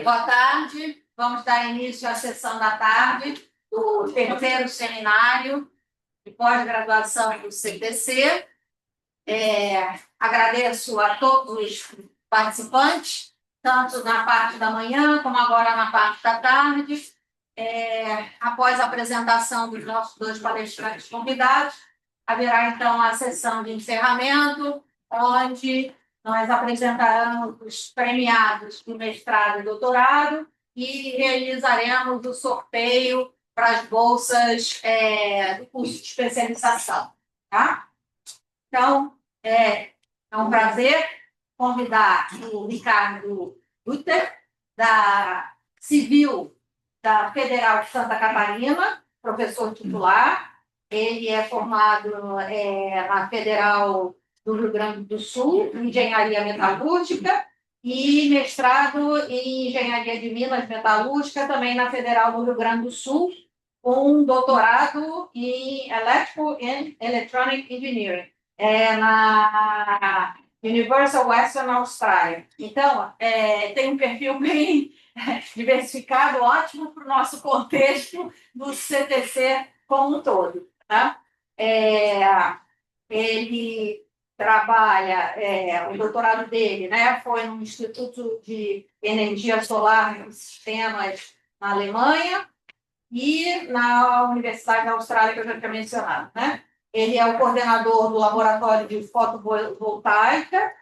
Boa tarde. Vamos dar início à sessão da tarde do terceiro seminário de pós-graduação do CTC. Agradeço a todos os participantes, tanto na parte da manhã como agora na parte da tarde. Após a apresentação dos nossos dois palestrantes convidados, haverá então a sessão de encerramento, onde nós apresentaremos os premiados do mestrado e doutorado e realizaremos o sorteio para as bolsas do curso de especialização. Tá? Então, é um prazer convidar o Ricardo Luther, da Civil da Federal de Santa Catarina, professor titular. Ele é formado na Federal do Rio Grande do Sul, em Engenharia Metalúrgica, e mestrado em Engenharia de Minas Metalúrgica, também na Federal do Rio Grande do Sul, com doutorado em Electrical and Electronic Engineering, na Universal Western Australia. Então, tem um perfil bem diversificado, ótimo para o nosso contexto do CTC como um todo. Tá? Ele trabalha, o doutorado dele, foi no Instituto de Energia Solar e Sistemas na Alemanha e na Universidade da Austrália, que eu já tinha mencionado. Ele é o coordenador do Laboratório de Fotovoltaica,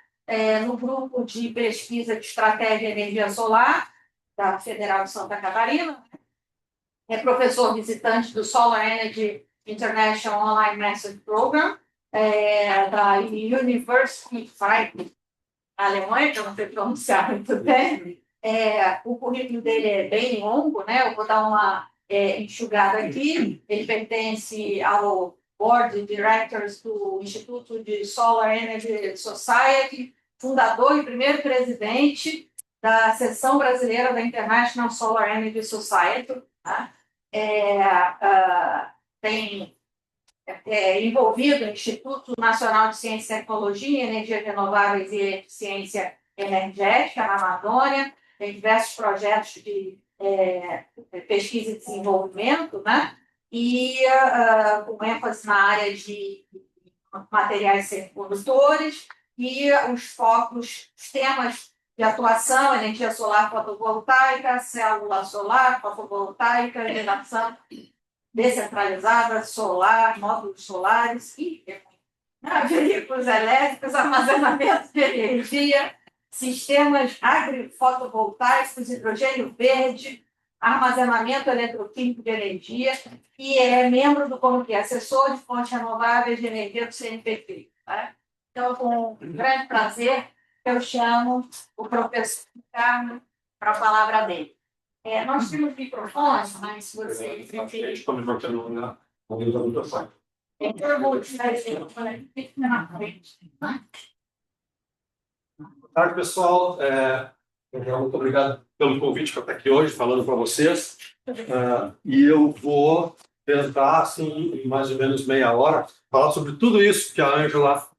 no grupo de pesquisa de estratégia de energia solar da Federal de Santa Catarina. É professor visitante do Solar Energy International Online Master Program, da University Freiburg, na Alemanha, que eu não sei pronunciar muito bem. O currículo dele é bem longo, eu vou dar uma enxugada aqui. Ele pertence ao Board of Directors do Instituto de Solar Energy Society, fundador e primeiro presidente da seção brasileira da International Solar Energy Society. Tá? Tem envolvido no Instituto Nacional de Ciência e Tecnologia, Energias Renováveis e Eficiência Energética, na Amazônia. Tem diversos projetos de pesquisa e desenvolvimento, e com ênfase na área de materiais semicondutores, e os temas de atuação: energia solar fotovoltaica, célula solar fotovoltaica, geração descentralizada, solar, módulos solares, e veículos elétricos, armazenamento de energia, sistemas agrifotovoltaicos, hidrogênio verde, armazenamento eletroquímico de energia, e é membro do Comitê Assessor de Fontes Renováveis de Energia do CNPq. Tá? Então, com grande prazer, eu chamo o professor Ricardo para a palavra dele. Nós temos microfones, mas se vocês preferirem... Eu vou tirar esse microfone aqui na frente. Boa tarde, pessoal. Muito obrigado pelo convite para estar aqui hoje falando para vocês. E eu vou tentar, assim, em mais ou menos meia hora, falar sobre tudo isso que a Ângela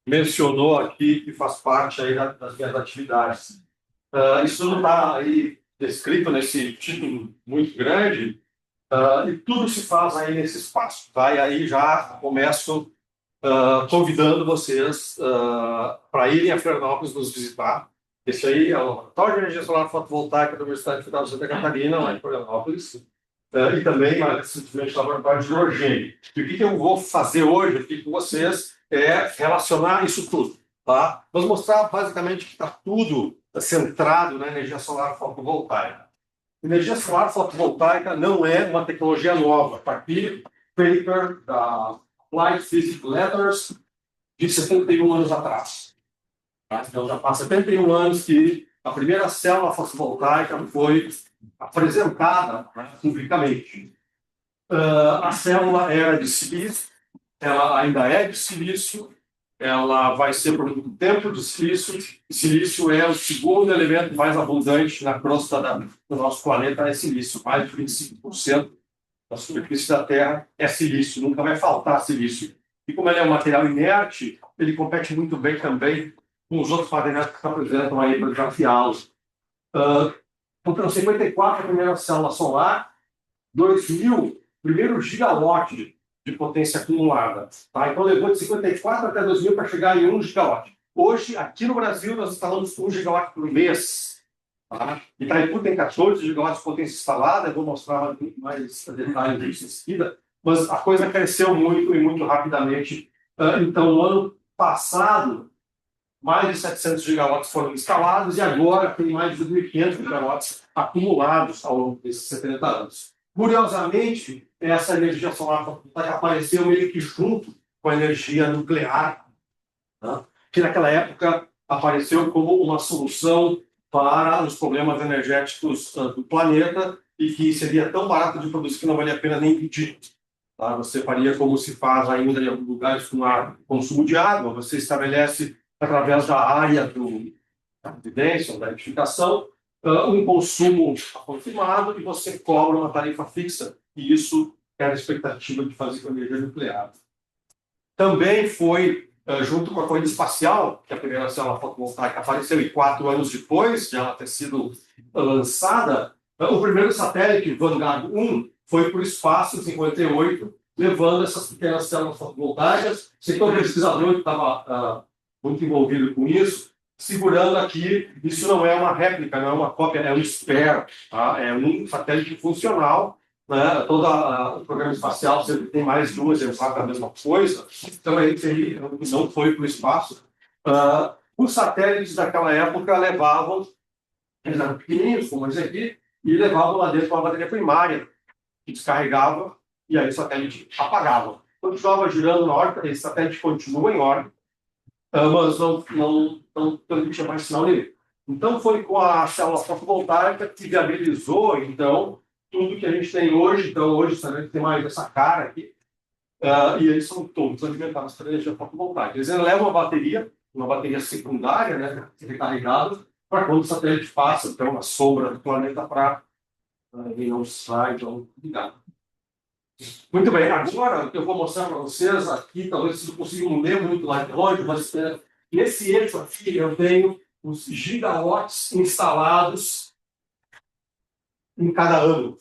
mencionou aqui, que faz parte aí das minhas atividades. Isso não está aí descrito nesse título muito grande, e tudo se faz aí nesse espaço. Tá? E aí já começo convidando vocês para irem a Florianópolis nos visitar. Esse aí é o Laboratório de Energia Solar Fotovoltaica da Universidade Federal de Santa Catarina, lá em Florianópolis, e também, mais recentemente, o Laboratório de Hidrogênio. E o que eu vou fazer hoje aqui com vocês é relacionar isso tudo. Tá? Vamos mostrar, basicamente, que está tudo centrado na energia solar fotovoltaica. Energia solar fotovoltaica não é uma tecnologia nova. Está aqui, paper da Applied Physics Letters, de 71 anos atrás. Então, já faz 71 anos que a primeira célula fotovoltaica foi apresentada publicamente. A célula era de silício, ela ainda é de silício, ela vai ser por muito tempo de silício. Silício é o segundo elemento mais abundante na crosta do nosso planeta, é silício. Mais de 25% da superfície da Terra é silício, nunca vai faltar silício E como ele é um material inerte, ele compete muito bem também com os outros materiais que se apresentam aí para desafiá-los. Então, 54, a primeira célula solar, 2000, primeiro gigawatt de potência acumulada. Tá? Então, levou de 54 até 2000 para chegar em 1 gigawatt. Hoje, aqui no Brasil, nós instalamos 1 gigawatt por mês. Tá? Itaipu tem 14 gigawatts de potência instalada, eu vou mostrar mais detalhes disso em seguida, mas a coisa cresceu muito e muito rapidamente. Então, no ano passado, mais de 700 gigawatts foram instalados e agora tem mais de 2.500 gigawatts acumulados ao longo desses 70 anos. Curiosamente, essa energia solar fotovoltaica apareceu meio que junto com a energia nuclear, tá? Que naquela época apareceu como uma solução para os problemas energéticos do planeta e que seria tão barato de produzir que não valia a pena nem pedir. Tá? Você faria como se faz ainda em alguns lugares com consumo de água, você estabelece através da área da residência, da edificação, um consumo aproximado e você cobra uma tarifa fixa. E isso era a expectativa de fazer com a energia nuclear. Também foi, junto com a corrida espacial, que a primeira célula fotovoltaica apareceu e 4 anos depois de ela ter sido lançada, o primeiro satélite, Vanguard 1, foi para o espaço em 58, levando essas pequenas células fotovoltaicas. Sei que o pesquisador que estava muito envolvido com isso, segurando aqui, isso não é uma réplica, não é uma cópia, é um spare, tá? É um satélite funcional, né? Todo o programa espacial sempre tem mais de um exemplar da mesma coisa, então ele não foi para o espaço. Os satélites daquela época levavam, eles eram pequenininhos, como esse aqui, e levavam lá dentro uma bateria primária, que descarregava, e aí o satélite apagava. Continuava girando na órbita, esse satélite continua em órbita, mas não transmitia mais sinal nele. Então, foi com a célula fotovoltaica que viabilizou, então, tudo que a gente tem hoje. Então, hoje, você tem mais essa cara aqui, e eles são todos alimentados pela energia fotovoltaica. Eles levam uma bateria secundária, né, recarregada, para quando o satélite passa, então, a sombra do planeta para ele não sai, então, ligado. Muito bem, agora eu vou mostrar para vocês aqui, talvez vocês não consigam ler muito lá de longe, mas nesse eixo aqui eu tenho os gigawatts instalados em cada ano.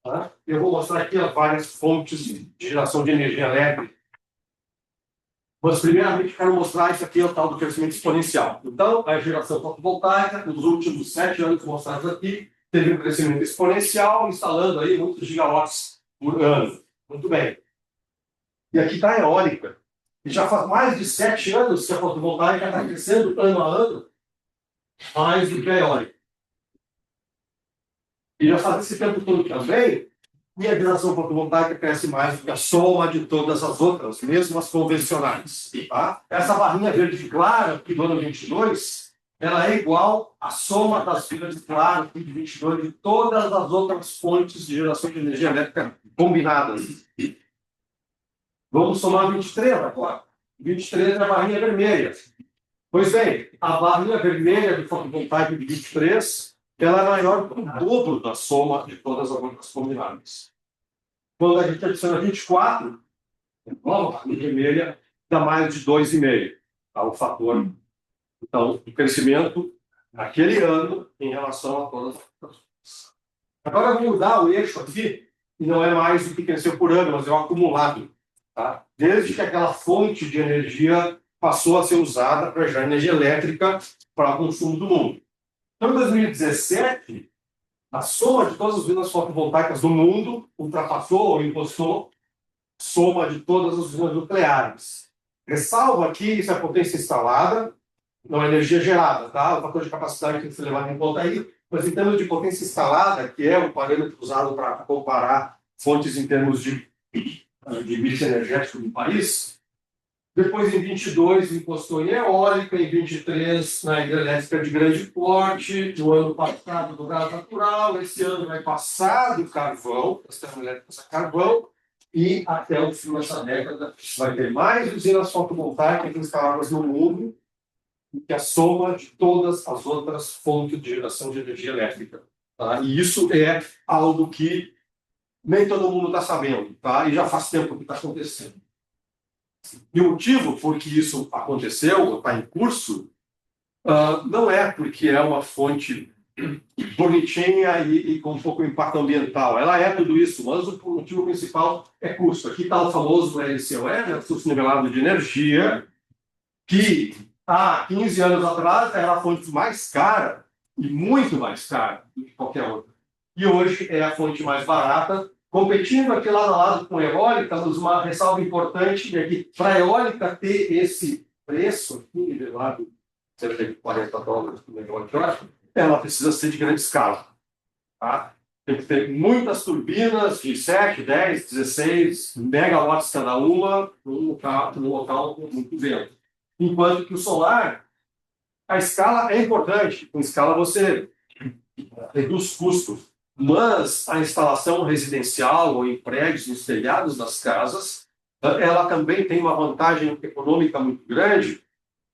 Tá? Eu vou mostrar aqui várias fontes de geração de energia elétrica. Mas, primeiramente, quero mostrar isso aqui, é o tal do crescimento exponencial. Então, a geração fotovoltaica, nos últimos 7 anos mostrados aqui, teve um crescimento exponencial, instalando aí muitos gigawatts por ano. Muito bem. E aqui está a eólica. E já faz mais de 7 anos que a fotovoltaica está crescendo ano a ano, mais do que a eólica. E já faz esse tempo todo também, e a geração fotovoltaica cresce mais do que a soma de todas as outras, mesmo as convencionais. Tá? Essa barrinha verde clara, aqui do ano 22, ela é igual à soma das verdes claras aqui de 22 de todas as outras fontes de geração de energia elétrica combinadas. Vamos somar 23 agora. 23 é a barrinha vermelha. Pois bem, a barrinha vermelha do fotovoltaico de 23, ela é maior do que o dobro da soma de todas as outras combinadas. Quando a gente adiciona 24, a barrinha vermelha dá mais de 2,5. Tá? O fator, então, do crescimento naquele ano em relação a todas as outras. Agora eu vou mudar o eixo aqui, e não é mais o que cresceu por ano, mas é o acumulado. Tá? Desde que aquela fonte de energia passou a ser usada para gerar energia elétrica para o consumo do mundo. Então, em 2017, a soma de todas as usinas fotovoltaicas do mundo ultrapassou ou encostou a soma de todas as usinas nucleares. Ressalvo aqui, isso é a potência instalada, não é energia gerada, tá? O fator de capacidade tem que ser levado em conta aí, mas em termos de potência instalada, que é o parâmetro usado para comparar fontes em termos de mix energético do país. Depois, em 22, encostou em eólica, em 23, na hidrelétrica de grande porte, no ano passado do gás natural, esse ano vai passar do carvão, as termoelétricas a carvão, e até o fim dessa década vai ter mais usinas fotovoltaicas instaladas no mundo do que a soma de todas as outras fontes de geração de energia elétrica. Tá? E isso é algo que nem todo mundo está sabendo, tá? E já faz tempo que está acontecendo. E o motivo por que isso aconteceu, ou está em curso, não é porque é uma fonte bonitinha e com um pouco de impacto ambiental. Ela é tudo isso, mas o motivo principal é custo. Aqui está o famoso LCOE, né, custo nivelado de energia, que há 15 anos atrás era a fonte mais cara, e muito mais cara do que qualquer outra. E hoje é a fonte mais barata, competindo aqui lado a lado com a eólica, mas uma ressalva importante é que para a eólica ter esse preço aqui nivelado, cerca de $40 por megawatt-hora, ela precisa ser de grande escala. Tá? Tem que ter muitas turbinas de 7, 10, 16 megawatts cada uma num local com muito vento. Enquanto que o solar, a escala é importante. Com escala você reduz custos. Mas a instalação residencial ou em prédios, nos telhados das casas, ela também tem uma vantagem econômica muito grande.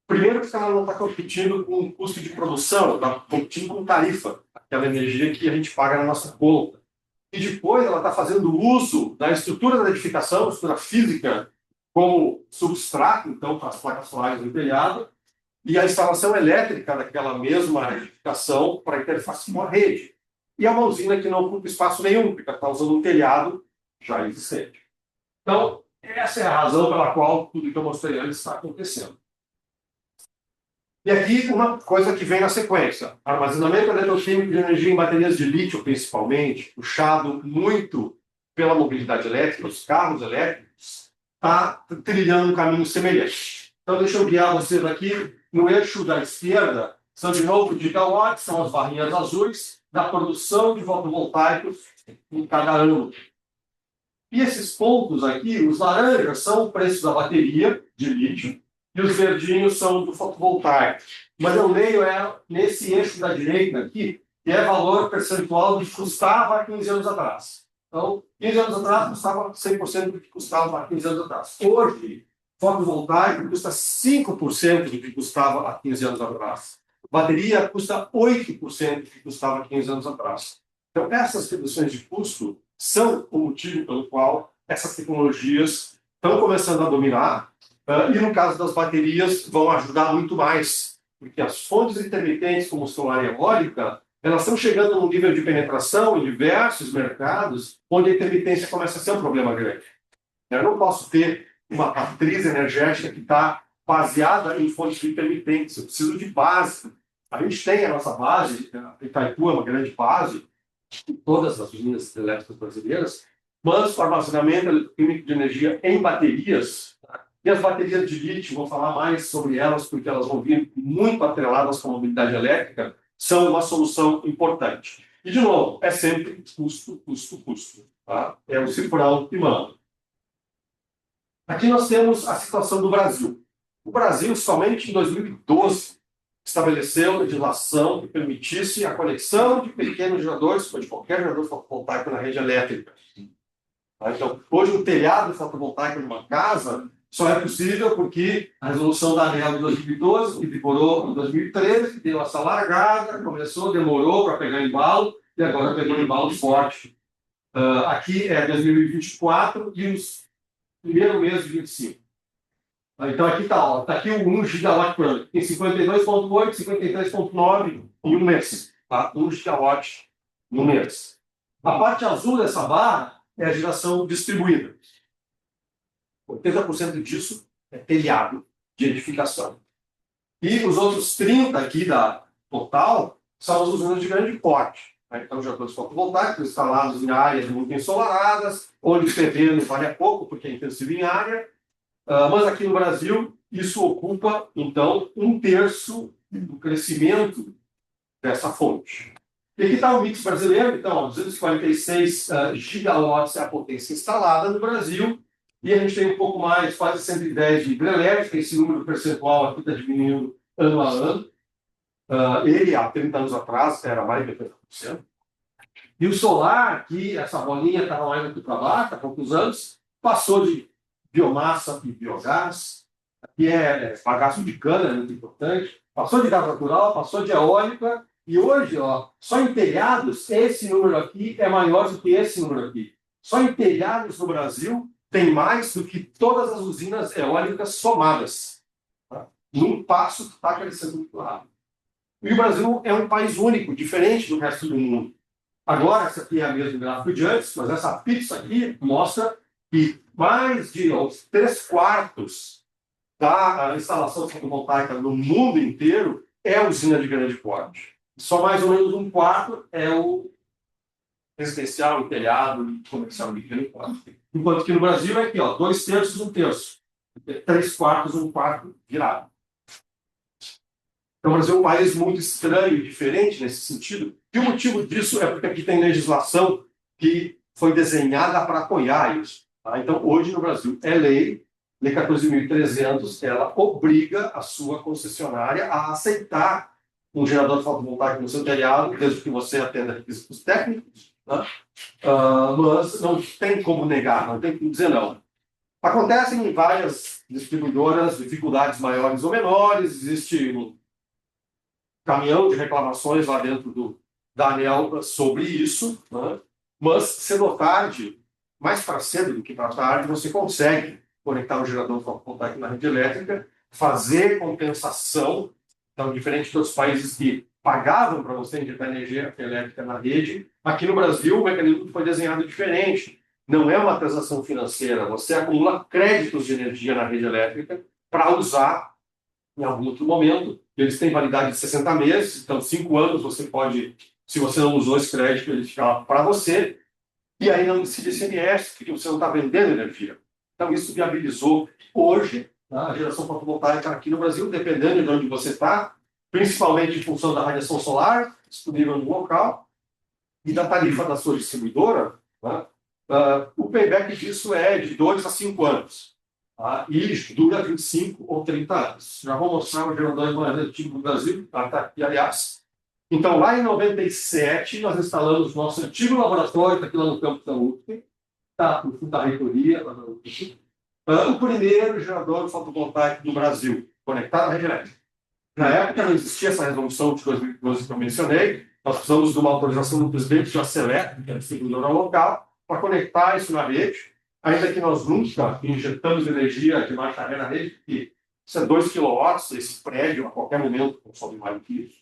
Primeiro, porque ela não está competindo com o custo de produção, ela está competindo com tarifa, aquela energia que a gente paga na nossa conta. E depois ela está fazendo uso da estrutura da edificação, estrutura física, como substrato, então, para as placas solares no telhado, e a instalação elétrica daquela mesma edificação para interface com a rede. E é uma usina que não ocupa espaço nenhum, porque está usando um telhado já existente. Então, essa é a razão pela qual tudo que eu mostrei antes está acontecendo. E aqui uma coisa que vem na sequência. Armazenamento eletroquímico de energia em baterias de lítio, principalmente, puxado muito pela mobilidade elétrica, os carros elétricos, está trilhando um caminho semelhante. Então, deixa eu guiar vocês aqui. No eixo da esquerda, são de novo gigawatts, são as barrinhas azuis, da produção de fotovoltaicos em cada ano. E esses pontos aqui, os laranjas, são o preço da bateria de lítio, e os verdinhos são do fotovoltaico. Mas eu leio nesse eixo da direita aqui, que é valor percentual do que custava há 15 anos atrás. Então, 15 anos atrás custava 100% do que custava há 15 anos atrás. Hoje, fotovoltaico custa 5% do que custava há 15 anos atrás. Bateria custa 8% do que custava há 15 anos atrás. Então, essas reduções de custo são o motivo pelo qual essas tecnologias estão começando a dominar. E no caso das baterias, vão ajudar muito mais, porque as fontes intermitentes, como solar e eólica, elas estão chegando num nível de penetração em diversos mercados, onde a intermitência começa a ser um problema grande. Eu não posso ter uma matriz energética que está baseada em fontes intermitentes, eu preciso de base. A gente tem a nossa base, a Itaipu é uma grande base, todas as usinas elétricas brasileiras, mas o armazenamento eletroquímico de energia em baterias. E as baterias de lítio, vou falar mais sobre elas, porque elas vão vir muito atreladas com a mobilidade elétrica, são uma solução importante. E, de novo, é sempre custo, custo, custo. Tá? É o cifrão que manda. Aqui nós temos a situação do Brasil. O Brasil, somente em 2012, estabeleceu legislação que permitisse a conexão de pequenos geradores, ou de qualquer gerador fotovoltaico na rede elétrica. Tá? Então, hoje, o telhado fotovoltaico de uma casa só é possível porque a resolução da ANEEL de 2012, que vigorou em 2013, deu essa largada, começou, demorou para pegar embalo, e agora pegou embalo forte. Aqui é 2024 e os primeiro mês de 25. Então aqui está aqui o 1 gigawatt por ano. Tem 52,8, 53,9 em um mês. Tá? 1 gigawatt no mês. A parte azul dessa barra é a geração distribuída. 80% disso é telhado de edificação. E os outros 30% aqui da total são as usinas de grande porte. Então, geradores fotovoltaicos instalados em áreas muito ensolaradas, onde o PV não vale a pouco, porque é intensivo em área. Mas aqui no Brasil, isso ocupa, então, 1/3 do crescimento dessa fonte. E aqui está o mix brasileiro. Então, 246 gigawatts é a potência instalada no Brasil. E a gente tem um pouco mais, quase 110 de hidrelétrica. Esse número percentual aqui está diminuindo ano a ano. Ele, há 30 anos atrás, era mais de 80%. E o solar, que essa bolinha estava mais aqui para baixo, há poucos anos, passou de biomassa e biogás, que é bagaço de cana, é muito importante, passou de gás natural, passou de eólica, e hoje, só em telhados, esse número aqui é maior do que esse número aqui. Só em telhados no Brasil, tem mais do que todas as usinas eólicas somadas. Tá? Num passo está crescendo muito rápido. E o Brasil é um país único, diferente do resto do mundo. Agora, essa aqui é a mesma gráfico de antes, mas essa pizza aqui mostra que mais de 3/4 da instalação fotovoltaica no mundo inteiro é usina de grande porte. Só mais ou menos 1/4 é o residencial, o telhado, comercial de grande porte. Enquanto que no Brasil é aqui, ó, 2/3, 1/3. 3/4, 1/4 virado. Então, o Brasil é um país muito estranho e diferente nesse sentido. E o motivo disso é porque aqui tem legislação que foi desenhada para apoiar isso. Tá? Então, hoje no Brasil é lei 14.300, ela obriga a sua concessionária a aceitar um gerador fotovoltaico no seu telhado, desde que você atenda requisitos técnicos, né? Mas não tem como negar, não tem como dizer não. Acontecem em várias distribuidoras dificuldades maiores ou menores, existe um caminhão de reclamações lá dentro da ANEEL sobre isso, né? Mas cedo ou tarde, mais para cedo do que para tarde, você consegue conectar o gerador fotovoltaico na rede elétrica, fazer compensação. Então, diferente dos países que pagavam para você injetar energia elétrica na rede, aqui no Brasil o mecanismo foi desenhado diferente. Não é uma transação financeira, você acumula créditos de energia na rede elétrica para usar em algum outro momento. Eles têm validade de 60 meses, então 5 anos você pode, se você não usou esse crédito, ele fica lá para você, e aí não incide ICMS, porque você não está vendendo energia. Então isso viabilizou hoje, tá, a geração fotovoltaica aqui no Brasil, dependendo de onde você está, principalmente em função da radiação solar disponível no local e da tarifa da sua distribuidora. Tá? O payback disso é de 2 a 5 anos. Tá? E dura 25 ou 30 anos. Já vou mostrar o gerador mais antigo do Brasil, tá aqui, aliás. Então, lá em 97, nós instalamos nosso antigo laboratório, está aqui lá no campo da UFP, tá, no fundo da reitoria, lá na UFP. O primeiro gerador fotovoltaico do Brasil, conectado à rede elétrica. Na época não existia essa resolução de 2012 que eu mencionei, nós precisamos de uma autorização do presidente da Celep, que é a distribuidora local, para conectar isso na rede, ainda que nós nunca injetamos energia de baixa renda na rede, porque isso é 2 kW, esse prédio a qualquer momento consome mais do que isso.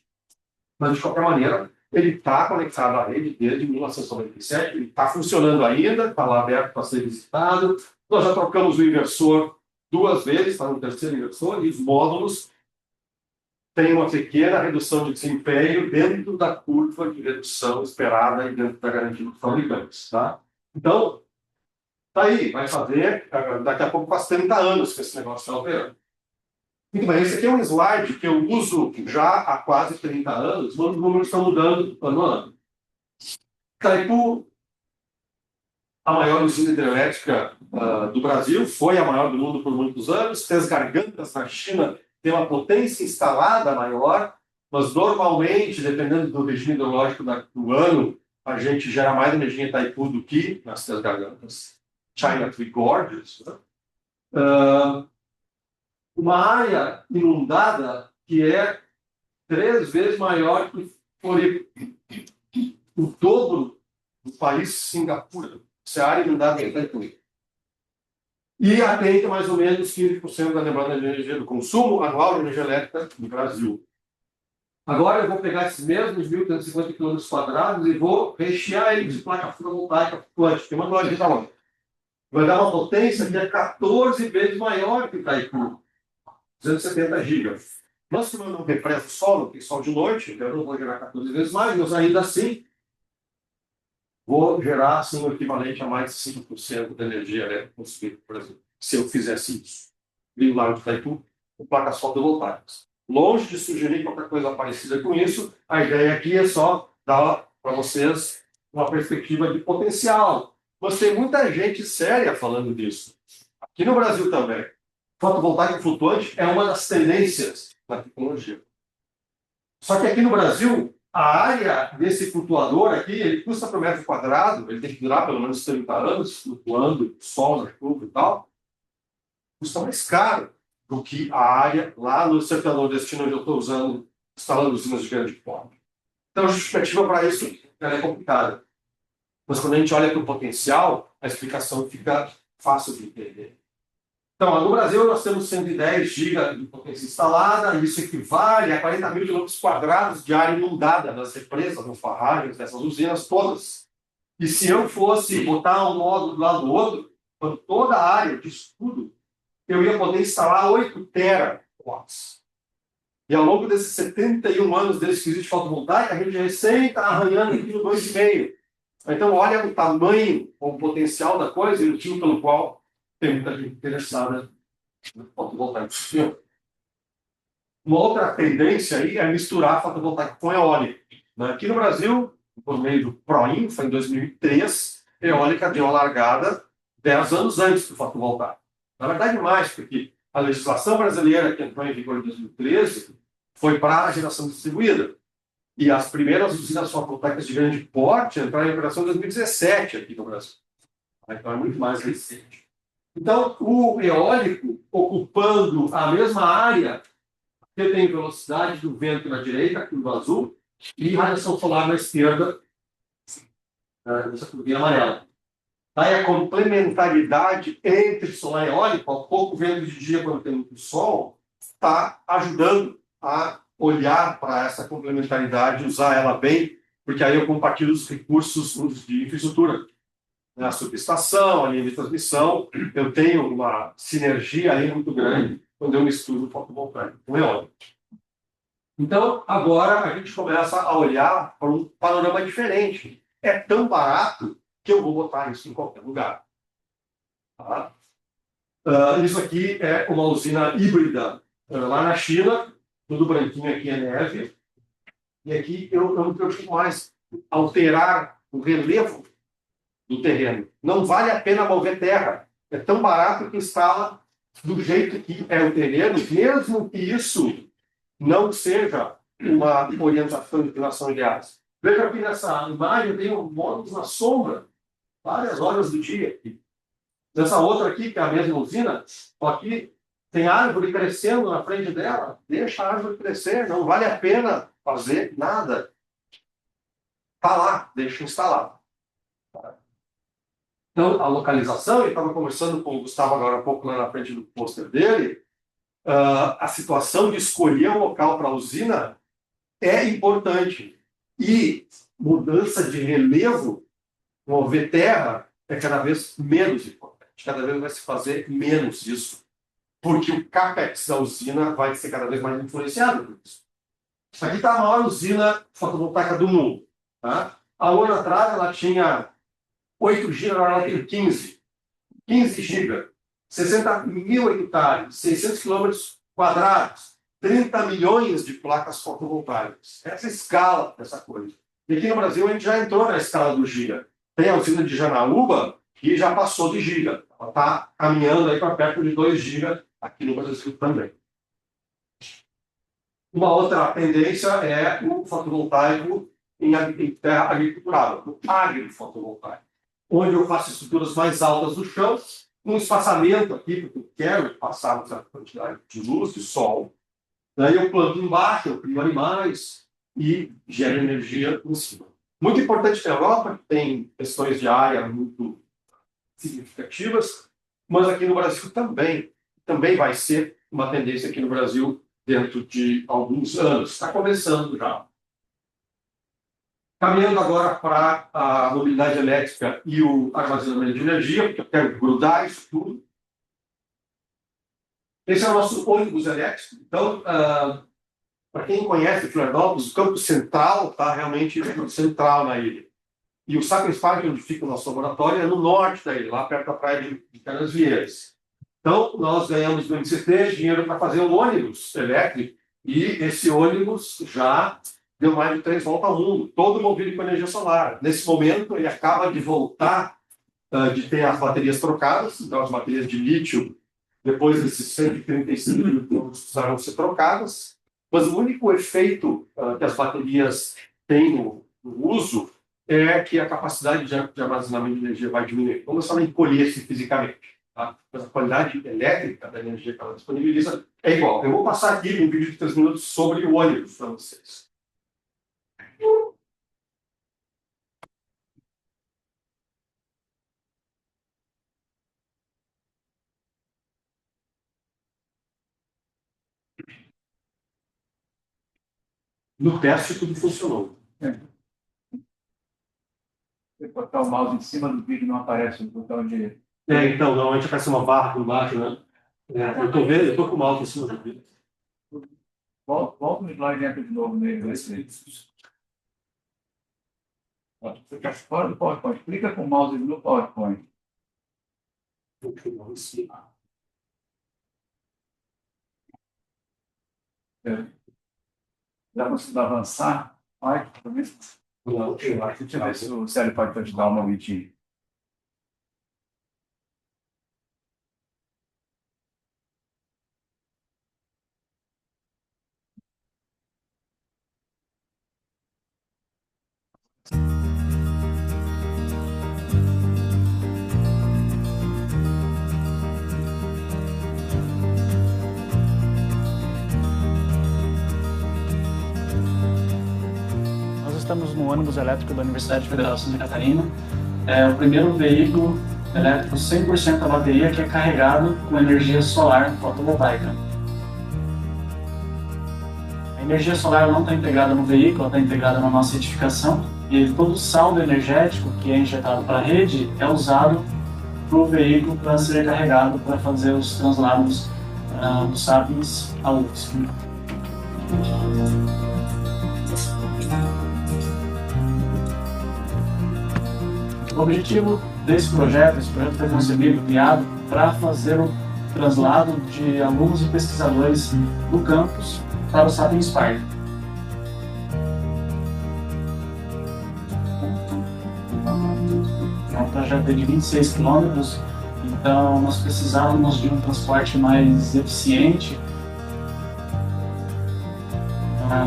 Mas, de qualquer maneira, ele está conectado à rede desde 1997, ele está funcionando ainda, está lá aberto para ser visitado. Nós já trocamos o inversor 2 vezes, está no terceiro inversor, e os módulos têm uma pequena redução de desempenho dentro da curva de redução esperada e dentro da garantia dos fabricantes. Tá? Então, está aí, vai fazer, daqui a pouco faz 30 anos que esse negócio está operando. Muito bem, esse aqui é um slide que eu uso já há quase 30 anos, mas os números estão mudando ano a ano. Itaipu, a maior usina hidrelétrica do Brasil, foi a maior do mundo por muitos anos. Três Gargantas, na China, tem uma potência instalada maior, mas normalmente, dependendo do regime hidrológico do ano, a gente gera mais energia em Itaipu do que nas Três Gargantas. China Three Gorges, né? Uma área inundada que é 3 vezes maior que Floripa. O dobro do país Singapura. Essa é a área inundada em Itaipu. E atende mais ou menos 15% da demanda de energia do consumo anual de energia elétrica do Brasil. Agora eu vou pegar esses mesmos 1.350 km² e vou rechear eles de placa fotovoltaica flutuante. Tem uma loja de tamanho. Vai dar uma potência que é 14 vezes maior que Itaipu. 270 gigas. Mas como eu não represo o solo, tem sol de noite, então eu não vou gerar 14 vezes mais, mas ainda assim vou gerar assim, o equivalente a mais de 5% da energia elétrica consumida no Brasil. Se eu fizesse isso. Vindo lá de Itaipu, com placas fotovoltaicas. Longe de sugerir qualquer coisa parecida com isso, a ideia aqui é só dar para vocês uma perspectiva de potencial. Mas tem muita gente séria falando disso. Aqui no Brasil também. Fotovoltaico flutuante é uma das tendências da tecnologia. Só que aqui no Brasil, a área desse flutuador aqui, ele custa por metro quadrado, ele tem que durar pelo menos 30 anos, flutuando, sol na chuva e tal, custa mais caro do que a área lá no sertão nordestino, onde eu estou instalando usinas de grande porte. Então, a justificativa para isso é complicada. Mas quando a gente olha para o potencial, a explicação fica fácil de entender. Então, no Brasil, nós temos 110 GB de potência instalada, isso equivale a 40 mil quilômetros quadrados de área inundada nas represas, nas barragens, dessas usinas todas. E se eu fosse botar um módulo do lado do outro, com toda a área de estudo, eu ia poder instalar 8 terawatts. E ao longo desses 71 anos desde que existe fotovoltaica, a gente recém está arranhando aqui no 2,5. Então, olha o tamanho, o potencial da coisa e o motivo pelo qual tem muita gente interessada no fotovoltaico. Uma outra tendência aí é misturar fotovoltaico com eólica. Aqui no Brasil, por meio do Proinfa, em 2003, a eólica deu uma largada 10 anos antes do fotovoltaico. Na verdade, mais, porque a legislação brasileira que entrou em vigor em 2013 foi para a geração distribuída. E as primeiras usinas fotovoltaicas de grande porte entraram em operação em 2017 aqui no Brasil. Então é muito mais recente. Então, o eólico, ocupando a mesma área, que tem velocidade do vento na direita, curva azul, e radiação solar na esquerda, nessa curvinha amarela. Aí a complementaridade entre solar e eólico, ao pouco vento de dia quando tem muito sol, está ajudando a olhar para essa complementaridade, usar ela bem, porque aí eu compartilho os recursos de infraestrutura. A subestação, a linha de transmissão, eu tenho uma sinergia aí muito grande quando eu misturo fotovoltaico com eólico. Então, agora a gente começa a olhar para um panorama diferente. É tão barato que eu vou botar isso em qualquer lugar. Tá? Isso aqui é uma usina híbrida lá na China, tudo branquinho aqui é neve. E aqui eu não me preocupo mais alterar o relevo do terreno. Não vale a pena mover terra. É tão barato que instala do jeito que é o terreno, mesmo que isso não seja uma orientação de inclinação de áreas. Veja aqui nessa imagem, eu tenho módulos na sombra, várias horas do dia aqui. Nessa outra aqui, que é a mesma usina, aqui tem árvore crescendo na frente dela, deixa a árvore crescer, não vale a pena fazer nada. Está lá, deixa instalar. Então, a localização, eu estava conversando com o Gustavo agora há pouco lá na frente do pôster dele, a situação de escolher um local para a usina é importante. E mudança de relevo, mover terra, é cada vez menos importante. Cada vez vai se fazer menos disso. Porque o CAPEX da usina vai ser cada vez mais influenciado por isso. Isso aqui está a maior usina fotovoltaica do mundo. Tá? Há um ano atrás ela tinha 8 GB, agora ela tem 15. 15 GB. 60 mil hectares, 600 quilômetros quadrados. 30 milhões de placas fotovoltaicas. Essa é a escala dessa coisa. E aqui no Brasil a gente já entrou na escala do giga. Tem a usina de Janaúba que já passou de giga. Ela está caminhando aí para perto de 2 giga aqui no Brasil também. Uma outra tendência é o fotovoltaico em terra agriculturável, o agrofotovoltaico, onde eu faço estruturas mais altas do chão, um espaçamento aqui, porque eu quero passar uma certa quantidade de luz, de sol. Daí eu planto embaixo, eu crio animais e gero energia em cima. Muito importante na Europa, tem questões de área muito significativas, mas aqui no Brasil também vai ser uma tendência aqui no Brasil dentro de alguns anos. Está começando já. Caminhando agora para a mobilidade elétrica e o armazenamento de energia, porque eu quero grudar isso tudo. Esse é o nosso ônibus elétrico. Então, para quem conhece Florianópolis, o campo central está realmente central na ilha. E o Sacred Park, onde fica o nosso laboratório, é no norte da ilha, lá perto da praia de Canasvieiras. Então, nós ganhamos do MCT dinheiro para fazer um ônibus elétrico, e esse ônibus já deu mais de 3 voltas ao mundo, todo movido com energia solar. Nesse momento, ele acaba de voltar de ter as baterias trocadas, então as baterias de lítio, depois desses 135 mil quilômetros, precisaram ser trocadas, mas o único efeito que as baterias têm no uso é que a capacidade de armazenamento de energia vai diminuir. Como se ela encolhesse fisicamente. Tá? Mas a qualidade elétrica da energia que ela disponibiliza é igual. Eu vou passar aqui um vídeo de 3 minutos sobre o ônibus para vocês. No teste, tudo funcionou. Você botar o mouse em cima do vídeo, não aparece o botão de... Então, normalmente aparece uma barra por baixo, né? Eu tô com o mouse em cima do vídeo. Volta no slide e entra de novo nele. Fica fora do PowerPoint. Clica com o mouse no PowerPoint. Vou com o mouse em cima. Dá para você avançar? Vai, Não, deixa eu ver se o Célio pode te ajudar um momentinho. Nós estamos no ônibus elétrico da Universidade Federal de Santa Catarina. É o primeiro veículo elétrico 100% a bateria que é carregado com energia solar fotovoltaica. A energia solar não está integrada no veículo, ela está integrada na nossa edificação e todo o saldo energético que é injetado para a rede é usado para o veículo para ser carregado para fazer os translados dos Sapiens à UFSC. O objetivo desse projeto, esse projeto foi concebido, criado para fazer o translado de alunos e pesquisadores do campus para o Sapiens Park. É um trajeto de 26 quilômetros, então nós precisávamos de um transporte mais eficiente,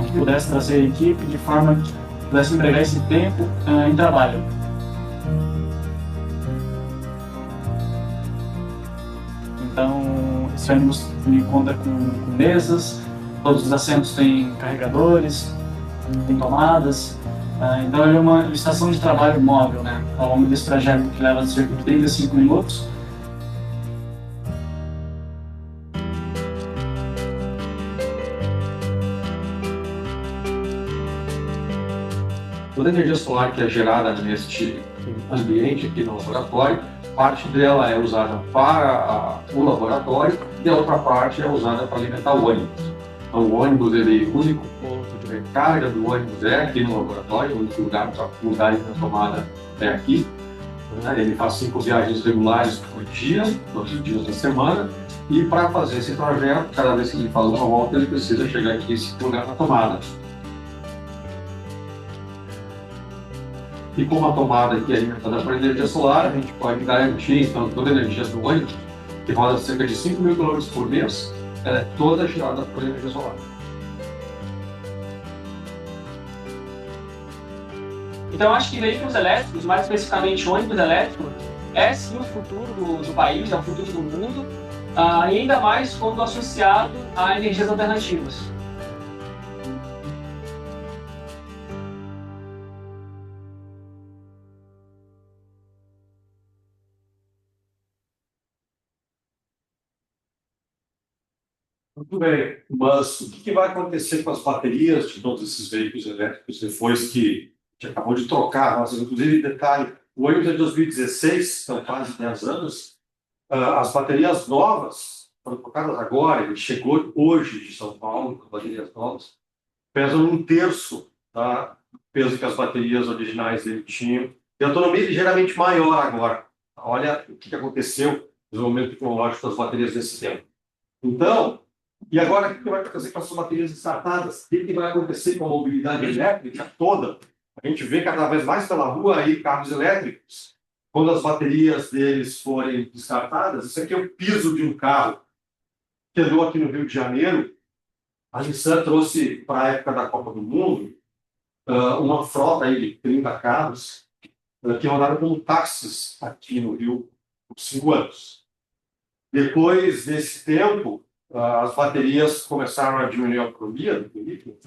que pudesse trazer a equipe de forma que pudesse empregar esse tempo em trabalho. Então, esse ônibus conta com mesas, todos os assentos têm carregadores, tem tomadas. Então, ele é uma estação de trabalho móvel, né? Ao longo desse trajeto que leva cerca de 35 minutos. Toda a energia solar que é gerada neste ambiente aqui no laboratório, parte dela é usada para o laboratório e a outra parte é usada para alimentar o ônibus. Então, o ônibus, o único ponto de recarga do ônibus é aqui no laboratório, o único lugar da tomada é aqui. Ele faz 5 viagens regulares por dia, todos os dias da semana, e para fazer esse trajeto, cada vez que ele faz uma volta, ele precisa chegar aqui e se plugar na tomada. E como a tomada aqui é alimentada por energia solar, a gente pode garantir, então, toda a energia do ônibus, que roda cerca de 5.000 km por mês, ela é toda gerada por energia solar. Então, acho que veículos elétricos, mais especificamente ônibus elétrico, é sim o futuro do país, é o futuro do mundo, e ainda mais quando associado a energias alternativas. Muito bem, mas o que vai acontecer com as baterias de todos esses veículos elétricos depois que a gente acabou de trocar? Mas, inclusive, detalhe, o ônibus é de 2016, são quase 10 anos. As baterias novas foram trocadas agora, ele chegou hoje de São Paulo com baterias novas, pesam 1/3 do peso que as baterias originais dele tinham. E a autonomia é ligeiramente maior agora. Olha o que aconteceu no desenvolvimento tecnológico das baterias desse tempo. Então, e agora, o que vai acontecer com as baterias descartadas? O que vai acontecer com a mobilidade elétrica toda? A gente vê cada vez mais pela rua aí carros elétricos. Quando as baterias deles forem descartadas, isso aqui é o piso de um carro que andou aqui no Rio de Janeiro. A Nissan trouxe, para a época da Copa do Mundo, uma frota aí de 30 carros que rodaram como táxis aqui no Rio por 5 anos. Depois desse tempo, as baterias começaram a diminuir a autonomia do veículo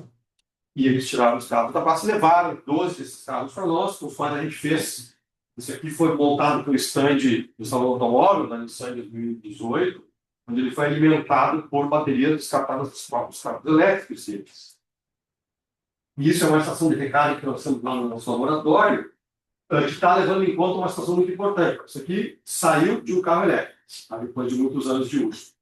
e eles tiraram os carros da praça e levaram 12 desses carros para nós, conforme a gente fez. Esse aqui foi montado pelo stand do Salão Automóvel, da Nissan em 2018, onde ele foi alimentado por baterias descartadas dos próprios carros elétricos deles. e isso é uma estação de recarga que nós estamos lá no nosso laboratório, que está levando em conta uma situação muito importante. Isso aqui saiu de um carro elétrico, tá? Depois de muitos anos de uso.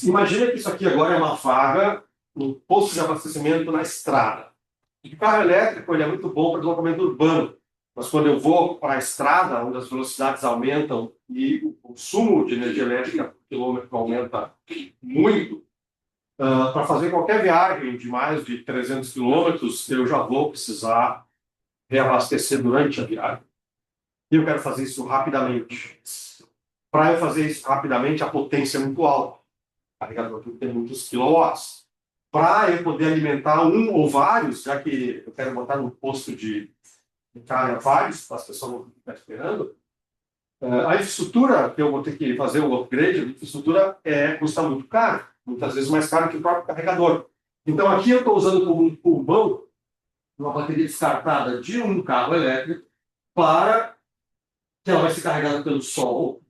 Imagina que isso aqui agora é uma vaga no posto de abastecimento na estrada. O carro elétrico ele é muito bom para deslocamento urbano, mas quando eu vou para a estrada, onde as velocidades aumentam e o consumo de energia elétrica por quilômetro aumenta muito, para fazer qualquer viagem de mais de 300 quilômetros, eu já vou precisar reabastecer durante a viagem. E eu quero fazer isso rapidamente. Para eu fazer isso rapidamente, a potência é muito alta. O carregador tem muitos quilowatts. Para eu poder alimentar um ou vários, já que eu quero botar no posto de carga vários, para as pessoas não ficarem esperando, a infraestrutura que eu vou ter que fazer o upgrade, a infraestrutura custa muito caro, muitas vezes mais caro que o próprio carregador. Então aqui eu estou usando como um pulmão uma bateria descartada de um carro elétrico para que ela vai ser carregada pelo sol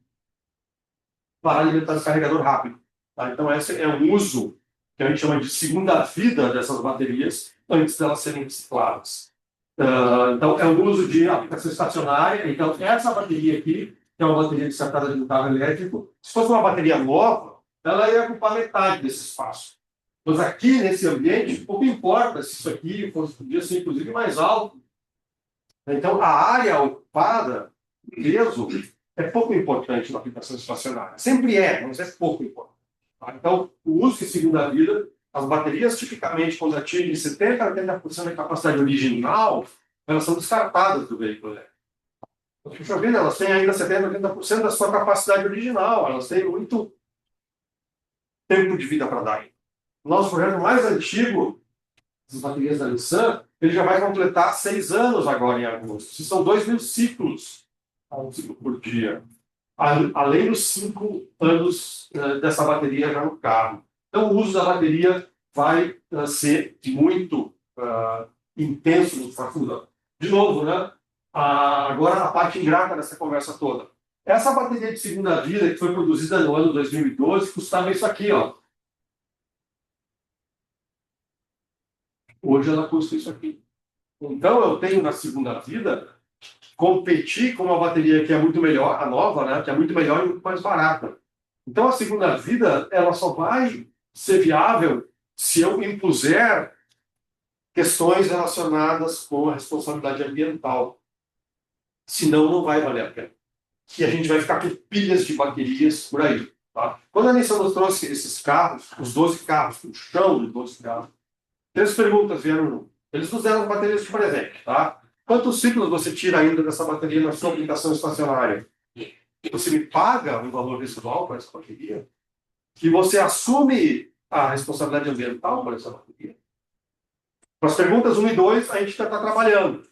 para alimentar esse carregador rápido. Tá? Então esse é um uso que a gente chama de segunda vida dessas baterias antes delas serem recicladas. Então é um uso de aplicação estacionária. Então essa bateria aqui, que é uma bateria descartada de um carro elétrico, se fosse uma bateria nova, ela ia ocupar metade desse espaço. Mas aqui, nesse ambiente, pouco importa se isso aqui podia ser, inclusive, mais alto. Então, a área ocupada, o peso, é pouco importante na aplicação estacionária. Sempre é, mas é pouco importante. Tá? Então, o uso de segunda vida, as baterias, tipicamente, quando atingem 70% a 80% da capacidade original, elas são descartadas do veículo elétrico. Puxa vida, elas têm ainda 70% a 80% da sua capacidade original, elas têm muito tempo de vida para dar. O nosso projeto mais antigo, as baterias da Nissan, ele já vai completar 6 anos agora em agosto. Isso são 2.000 ciclos, um ciclo por dia. Além dos 5 anos dessa bateria já no carro. Então o uso da bateria vai ser muito intenso no futuro. De novo, né? Agora a parte ingrata dessa conversa toda. Essa bateria de segunda vida, que foi produzida no ano 2012, custava isso aqui, ó. Hoje ela custa isso aqui. Então eu tenho na segunda vida competir com uma bateria que é muito melhor, a nova, né, que é muito melhor e muito mais barata. Então a segunda vida ela só vai ser viável se eu impuser questões relacionadas com a responsabilidade ambiental. Senão não vai valer a pena. E a gente vai ficar com pilhas de baterias por aí. Tá? Quando a Nissan nos trouxe esses carros, os 12 carros, o chão de 12 carros, 3 perguntas vieram. Eles nos deram baterias de presente, tá? Quantos ciclos você tira ainda dessa bateria na sua aplicação estacionária? Você me paga um valor residual para essa bateria? Que você assume a responsabilidade ambiental por essa bateria? Para as perguntas 1 e 2, a gente já está trabalhando.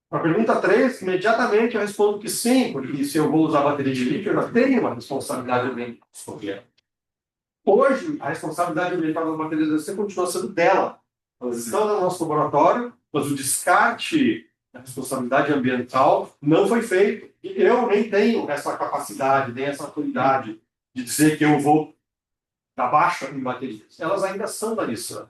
Para a pergunta 3, imediatamente eu respondo que sim, porque se eu vou usar bateria de lítio, eu já tenho uma responsabilidade ambiental. Hoje, a responsabilidade ambiental das baterias da DC continua sendo dela. Elas estão no nosso laboratório, mas o descarte da responsabilidade ambiental não foi feito. E eu nem tenho essa capacidade, nem essa autoridade de dizer que eu vou dar baixa em baterias. Elas ainda são da Nissan.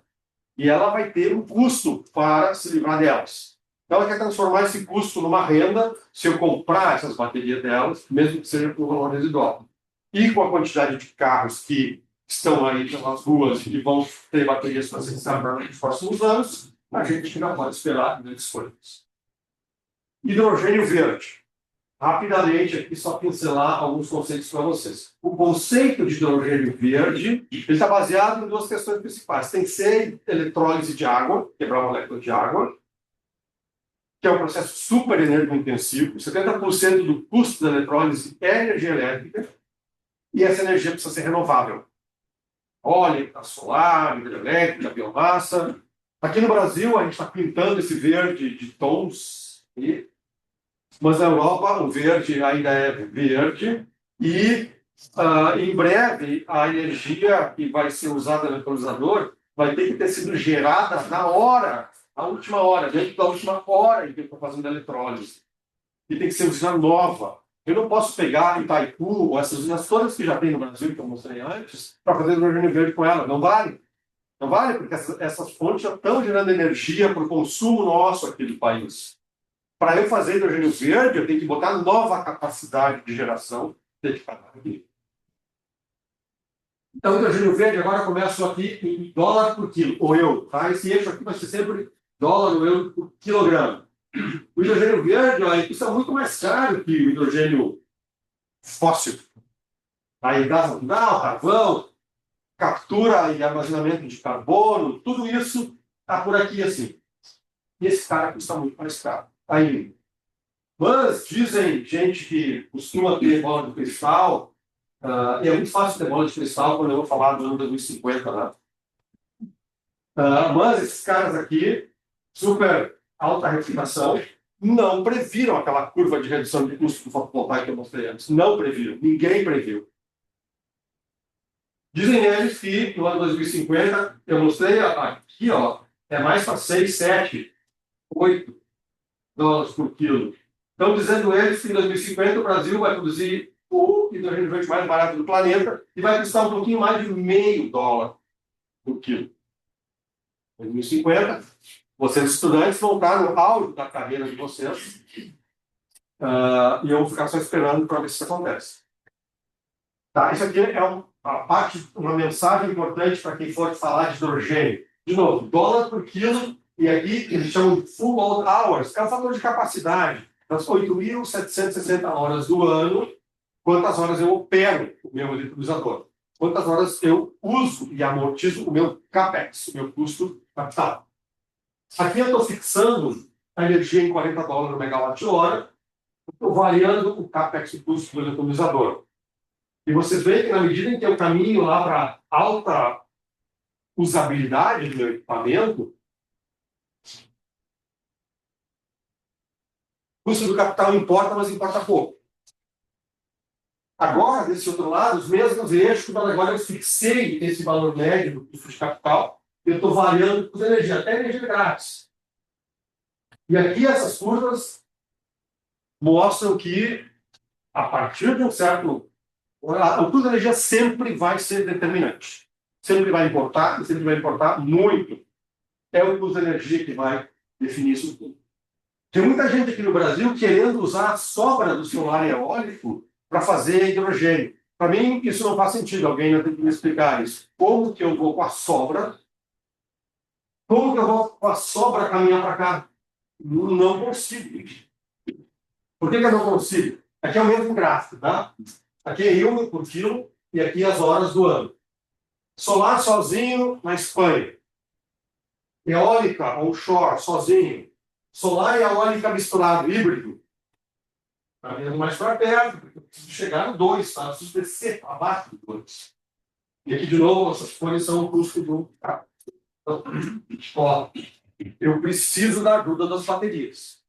E ela vai ter um custo para se livrar delas. Então, ela quer transformar esse custo numa renda se eu comprar essas baterias delas, mesmo que seja por valor residual. E com a quantidade de carros que estão aí pelas ruas e vão ter baterias para ser instaladas nos próximos anos, a gente não pode esperar grandes coisas. Hidrogênio verde. Rapidamente, aqui só pincelar alguns conceitos para vocês. O conceito de hidrogênio verde está baseado em 2 questões principais. Tem que ser eletrólise de água, quebrar uma molécula de água, que é um processo super energointensivo. 70% do custo da eletrólise é energia elétrica, e essa energia precisa ser renovável. Eólica, solar, hidrelétrica, biomassa. Aqui no Brasil, a gente está pintando esse verde de tons, mas na Europa o verde ainda é verde, e em breve a energia que vai ser usada no eletrolisador vai ter que ter sido gerada na hora, na última hora, dentro da última hora em que eu estou fazendo a eletrólise. E tem que ser usina nova. Eu não posso pegar Itaipu ou essas usinas todas que já tem no Brasil, que eu mostrei antes, para fazer hidrogênio verde com ela. Não vale. Não vale, porque essas fontes já estão gerando energia para o consumo nosso aqui do país. Para eu fazer hidrogênio verde, eu tenho que botar nova capacidade de geração dedicada aqui. Então, o hidrogênio verde agora começa aqui em dólar por quilo, ou euro. Tá? Esse eixo aqui vai ser sempre dólar ou euro por quilograma. O hidrogênio verde ó, custa muito mais caro que o hidrogênio fóssil. Aí gás natural, carvão, captura e armazenamento de carbono, tudo isso está por aqui assim. E esse cara custa muito mais caro ainda. Mas dizem gente que costuma ter bola de cristal, e é muito fácil ter bola de cristal quando eu vou falar do ano 2050, né? Mas esses caras aqui, super alta refinação, não previram aquela curva de redução de custo do fotovoltaico que eu mostrei antes. Não previram. Ninguém previu. Dizem eles que no ano 2050, eu mostrei aqui, ó, é mais para 6, 7, 8 dólares por quilo. Estão dizendo eles que em 2050 o Brasil vai produzir o hidrogênio verde mais barato do planeta e vai custar um pouquinho mais de meio dólar por quilo. Em 2050, vocês estudantes vão estar no auge da carreira de vocês e eu vou ficar só esperando para ver se isso acontece. Tá, isso aqui é uma mensagem importante para quem for falar de hidrogênio. De novo, dólar por quilo, e aqui eles chamam de full load hours, é o fator de capacidade. Das 8.760 horas do ano, quantas horas eu opero o meu eletrolizador? Quantas horas eu uso e amortizo o meu CAPEX, o meu custo capital? Aqui eu estou fixando a energia em 40 dólares no megawatt-hora, estou variando o CAPEX, o custo do eletrolizador. E vocês veem que na medida em que eu caminho lá para alta usabilidade do meu equipamento, o custo do capital importa, mas importa pouco. Agora, desse outro lado, os mesmos eixos, mas agora eu fixei esse valor médio do custo de capital, eu estou variando por energia, até energia grátis. E aqui essas curvas mostram que, a partir de um certo... O custo da energia sempre vai ser determinante. Sempre vai importar, e sempre vai importar muito. É o custo da energia que vai definir isso tudo. Tem muita gente aqui no Brasil querendo usar a sobra do solar eólico para fazer hidrogênio. Para mim, isso não faz sentido. Alguém vai ter que me explicar isso. Como que eu vou com a sobra? Como que eu vou com a sobra caminhar para cá? Não consigo. Por que eu não consigo? Aqui é o mesmo gráfico, tá? Aqui é euro por quilo e aqui as horas do ano. Solar sozinho na Espanha. Eólica onshore sozinho. Solar e eólica misturado, híbrido. Está vindo mais para perto, porque eu preciso chegar no 2, tá? Eu preciso descer para baixo do 2. E aqui, de novo, essas folhas são o custo do carro. Então, ó, eu preciso da ajuda das baterias.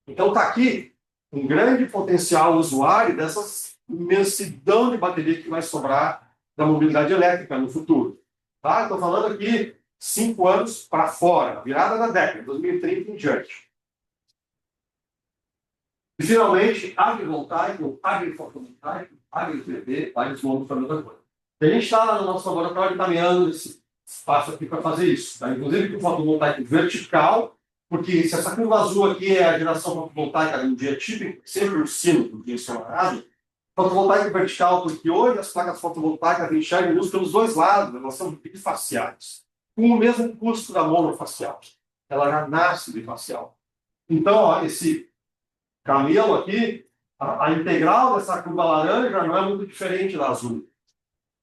Então, está aqui um grande potencial usuário dessas imensidão de bateria que vai sobrar da mobilidade elétrica no futuro. Tá? Estou falando aqui 5 anos para fora, virada da década, 2030 em diante. E, finalmente, agrivoltaico, agrifotovoltaico, agri-PV, vários nomes para a mesma coisa. A gente está lá no nosso laboratório caminhando esse espaço aqui para fazer isso. Tá? Inclusive com o fotovoltaico vertical, porque se essa curva azul aqui é a geração fotovoltaica de um dia típico, sempre o sino do dia ensolarado, fotovoltaico vertical, porque hoje as placas fotovoltaicas enxergam luz pelos dois lados, elas são bifaciais, com o mesmo custo da monofacial. Ela já nasce bifacial. Então, ó, esse camelo aqui, a integral dessa curva laranja não é muito diferente da azul.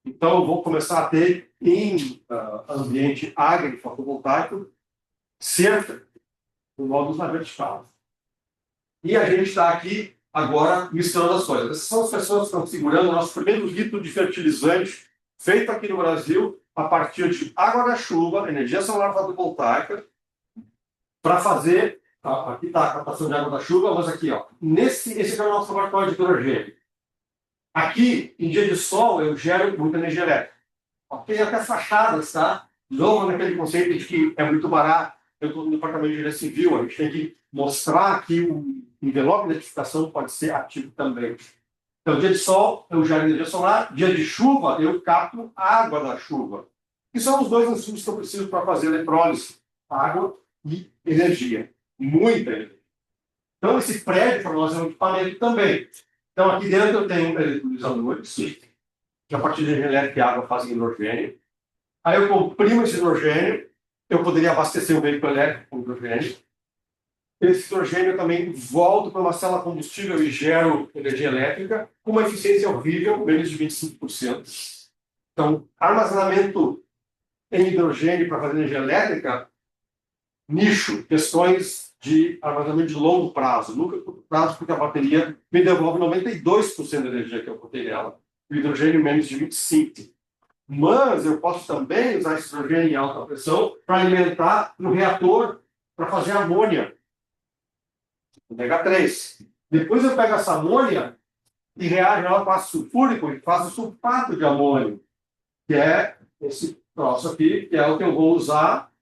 Então, eu vou começar a ter em ambiente agri-fotovoltaico cerca do módulos na vertical. E a gente está aqui agora misturando as coisas. Essas são as pessoas que estão segurando o nosso primeiro litro de fertilizante feito aqui no Brasil a partir de água da chuva, energia solar fotovoltaica, para fazer... Aqui está a captação de água da chuva, mas aqui, ó, esse aqui é o nosso laboratório de hidrogênio. Aqui, em dia de sol, eu gero muita energia elétrica. Tem até fachadas, tá? De novo, naquele conceito de que é muito barato. Eu estou no departamento de engenharia civil, a gente tem que mostrar que o envelope de edificação pode ser ativo também. Então, dia de sol, eu gero energia solar. Dia de chuva, eu capto a água da chuva. que são os dois insumos que eu preciso para fazer elettrólise: água e energia. Muita energia. Então, esse prédio para nós é um equipamento também. Então, aqui dentro eu tenho eletrolisadores, que a partir de energia elétrica e água fazem hidrogênio. Aí eu comprimo esse hidrogênio, eu poderia abastecer o veículo elétrico com hidrogênio. Esse hidrogênio eu também volto para uma célula combustível e gero energia elétrica com uma eficiência horrível, menos de 25%. Então, armazenamento em hidrogênio para fazer energia elétrica, nicho, questões de armazenamento de longo prazo, nunca curto prazo, porque a bateria me devolve 92% da energia que eu botei nela, o hidrogênio menos de 25%. Mas eu posso também usar esse hidrogênio em alta pressão para alimentar no reator, para fazer amônia, ômega 3. Depois eu pego essa amônia e reage ela com ácido sulfúrico e faço sulfato de amônio, que é esse troço aqui, que é o que eu vou usar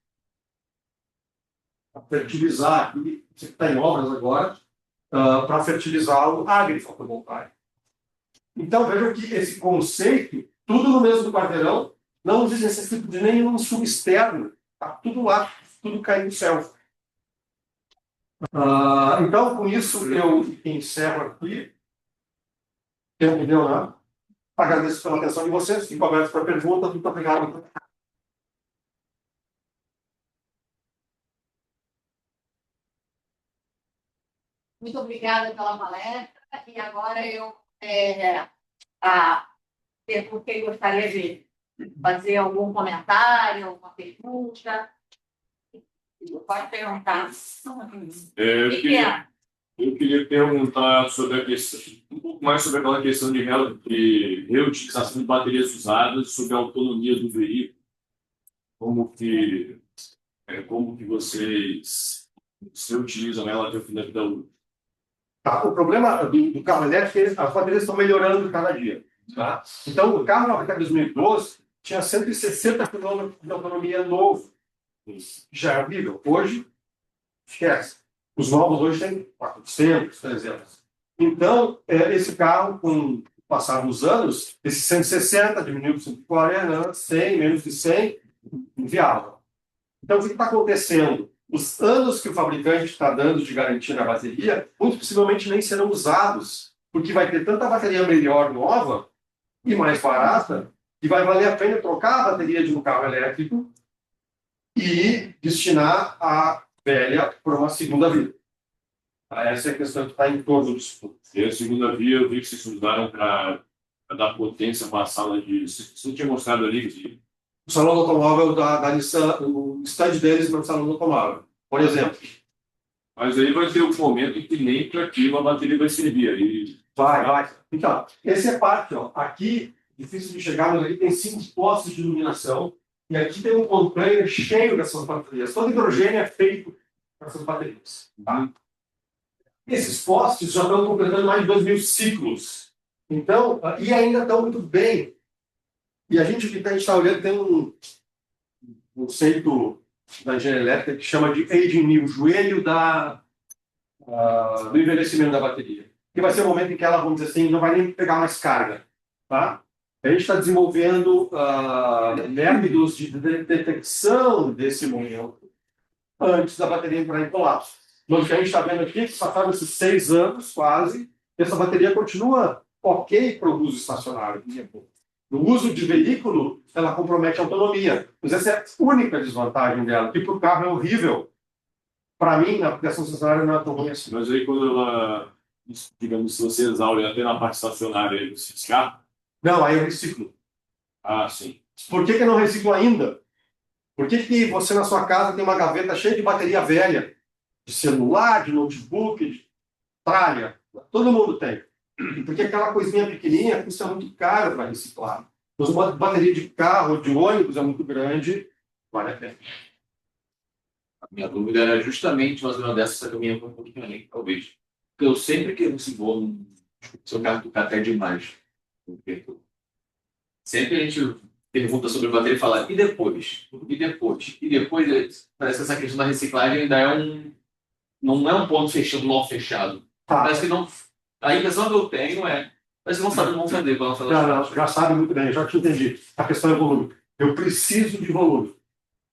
para fertilizar aqui, você que está em obras agora, para fertilizar o agrifotovoltaico. Então, vejam que esse conceito, tudo no mesmo quarteirão, não necessita de nenhum subexterno, está tudo lá, tudo caindo do céu. Então, com isso, eu encerro aqui. Entendeu, né? Agradeço pela atenção de vocês, fico aberto para perguntas, muito obrigado. Muito obrigada pela palestra. E agora eu pergunto quem gostaria de fazer algum comentário, alguma pergunta. Pode perguntar. Eu queria perguntar sobre a questão, um pouco mais sobre aquela questão de reutilização de baterias usadas, sobre a autonomia do veículo, como que vocês se utilizam ela até o fim da vida útil. Tá, o problema do carro elétrico é que as baterias estão melhorando cada dia. Tá? Então, o carro até 2012 tinha 160 km de autonomia novo. Já é horrível. Hoje, esquece. Os novos hoje têm 400, 300. Então, esse carro, com o passar dos anos, esse 160 diminuiu para 140, 100, menos de 100, inviável. Então, o que está acontecendo? Os anos que o fabricante está dando de garantia na bateria, muito possivelmente nem serão usados, porque vai ter tanta bateria melhor nova e mais barata, que vai valer a pena trocar a bateria de um carro elétrico e destinar a velha para uma segunda via. Essa é a questão que está em torno disso tudo. E a segunda via, eu vi que vocês usaram para dar potência para a sala de... Você tinha mostrado ali que... O salão do automóvel da Nissan, o stand deles no salão do automóvel, por exemplo. Mas aí vai ter um momento em que nem para aquilo a bateria vai servir. Aí... Vai. Então, esse é parte. Ó. Aqui, difícil de chegar, mas aqui tem 5 postes de iluminação. E aqui tem um container cheio dessas baterias. Todo hidrogênio é feito com essas baterias. Tá? Esses postes já estão completando mais de 2.000 ciclos. Então, e ainda estão muito bem. E a gente está olhando, tem um conceito da engenharia elétrica que chama de aging knee, o joelho do envelhecimento da bateria. Que vai ser o momento em que ela, vamos dizer assim, não vai nem pegar mais carga. Tá? A gente está desenvolvendo métodos de detecção desse momento antes da bateria entrar em colapso. Mas o que a gente está vendo aqui, que passaram esses 6 anos quase, essa bateria continua ok para o uso estacionário. No uso de veículo, ela compromete a autonomia. Mas essa é a única desvantagem dela, que para o carro é horrível. Para mim, na aplicação estacionária não é tão ruim assim. Mas aí quando ela, digamos, se você exaure até na parte estacionária, aí você escapa? Não, aí eu reciclo. Ah, sim. Por que eu não reciclo ainda? Por que você na sua casa tem uma gaveta cheia de bateria velha? De celular, de notebook, de tralha. Todo mundo tem. Porque aquela coisinha pequenininha custa muito caro para reciclar. Mas uma bateria de carro, de ônibus é muito grande, vale a pena. A minha dúvida era justamente mais uma dessas que eu me um pouquinho além, talvez. Porque eu sempre que se vou, se eu quero tocar até demais. Sempre a gente pergunta sobre bateria e fala, e depois? E depois? E depois, parece que essa questão da reciclagem ainda não é um ponto fechado, nó fechado. Parece que não... A impressão que eu tenho parece que não sabe como fazer. Já sabe muito bem, já te entendi. A questão é volume. Eu preciso de volume,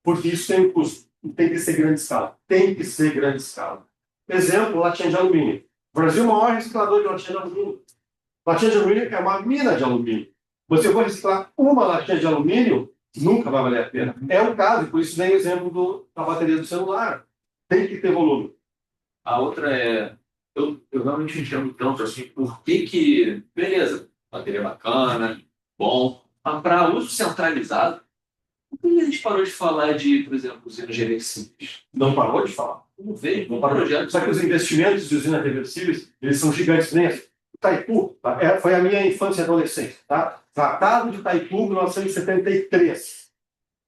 porque isso tem um custo. E tem que ser grande escala. Tem que ser grande escala. Exemplo, latinha de alumínio. O Brasil é o maior reciclador de latinha de alumínio. Latinha de alumínio é uma mina de alumínio. Você for reciclar uma latinha de alumínio, nunca vai valer a pena. É um caso, por isso vem o exemplo da bateria do celular. Tem que ter volume. A outra é, eu realmente entendo tanto assim, por que, beleza, bateria bacana, bom, mas para uso centralizado, por que a gente parou de falar de, por exemplo, usinas reversíveis? Não parou de falar. Não vejo, Não um parou. projeto. Só que os investimentos de usinas reversíveis, eles são gigantes nesse. Itaipu, tá? Foi a minha infância e adolescência. Tá? Tratado de Itaipu, 1973.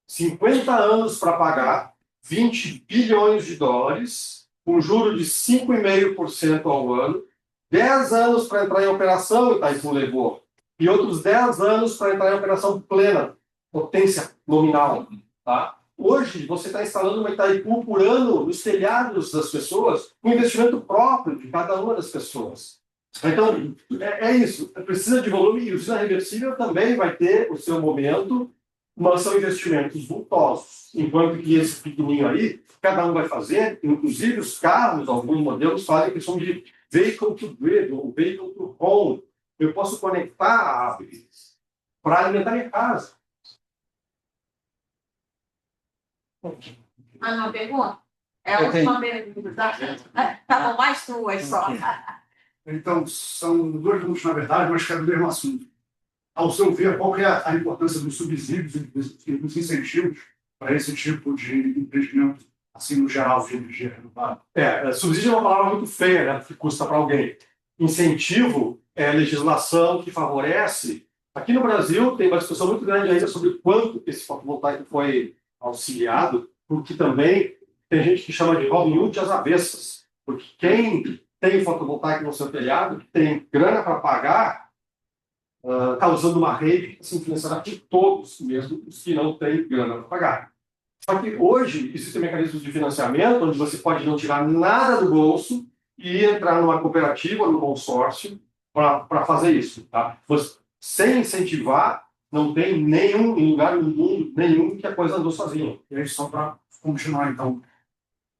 50 anos para pagar, 20 bilhões de dólares, com juro de 5,5% ao ano, 10 anos para entrar em operação, Itaipu levou, e outros 10 anos para entrar em operação plena, potência nominal. Tá? Hoje, você está instalando uma Itaipu por ano nos telhados das pessoas, com investimento próprio de cada uma das pessoas. Então, é isso. Precisa de volume e usina reversível também vai ter o seu momento, mas são investimentos vultosos. Enquanto que esse pequenininho aí, cada um vai fazer, inclusive os carros, alguns modelos fazem que são de vehicle to grid, ou vehicle to home. Eu posso conectar árvores para alimentar minha casa. Uma pergunta? É a última pergunta. Tá bom, mais duas só. Então, são dois grupos, na verdade, mas que é do mesmo assunto. Ao seu ver, qual que é a importância dos subsídios e dos incentivos para esse tipo de empreendimento, assim, no geral, de energia renovável? Subsídio é uma palavra muito feia, né? Que custa para alguém. Incentivo é legislação que favorece. Aqui no Brasil tem uma discussão muito grande ainda sobre quanto esse fotovoltaico foi auxiliado, porque também tem gente que chama de Robin Hood às avessas. Porque quem tem fotovoltaico no seu telhado, que tem grana para pagar, está usando uma rede que se influenciará por todos, mesmo os que não têm grana para pagar. Só que hoje existem mecanismos de financiamento onde você pode não tirar nada do bolso e entrar numa cooperativa, num consórcio, para fazer isso. Tá? Sem incentivar, não tem nenhum lugar no mundo nenhum que a coisa andou sozinha. E aí, só para continuar, então,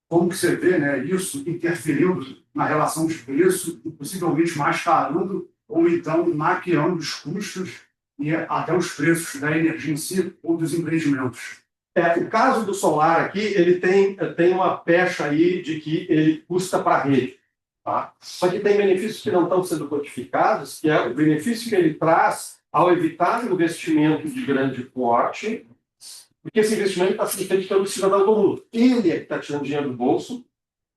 como que você vê, né, isso interferindo na relação de preço e possivelmente mascarando ou então maquiando os custos e até os preços da energia em si ou dos empreendimentos? O caso do solar aqui, ele tem uma pecha aí de que ele custa para a rede. Tá? Só que tem benefícios que não estão sendo quantificados, que é o benefício que ele traz ao evitar investimento de grande porte, porque esse investimento está sendo feito pelo cidadão comum. Ele é que está tirando dinheiro do bolso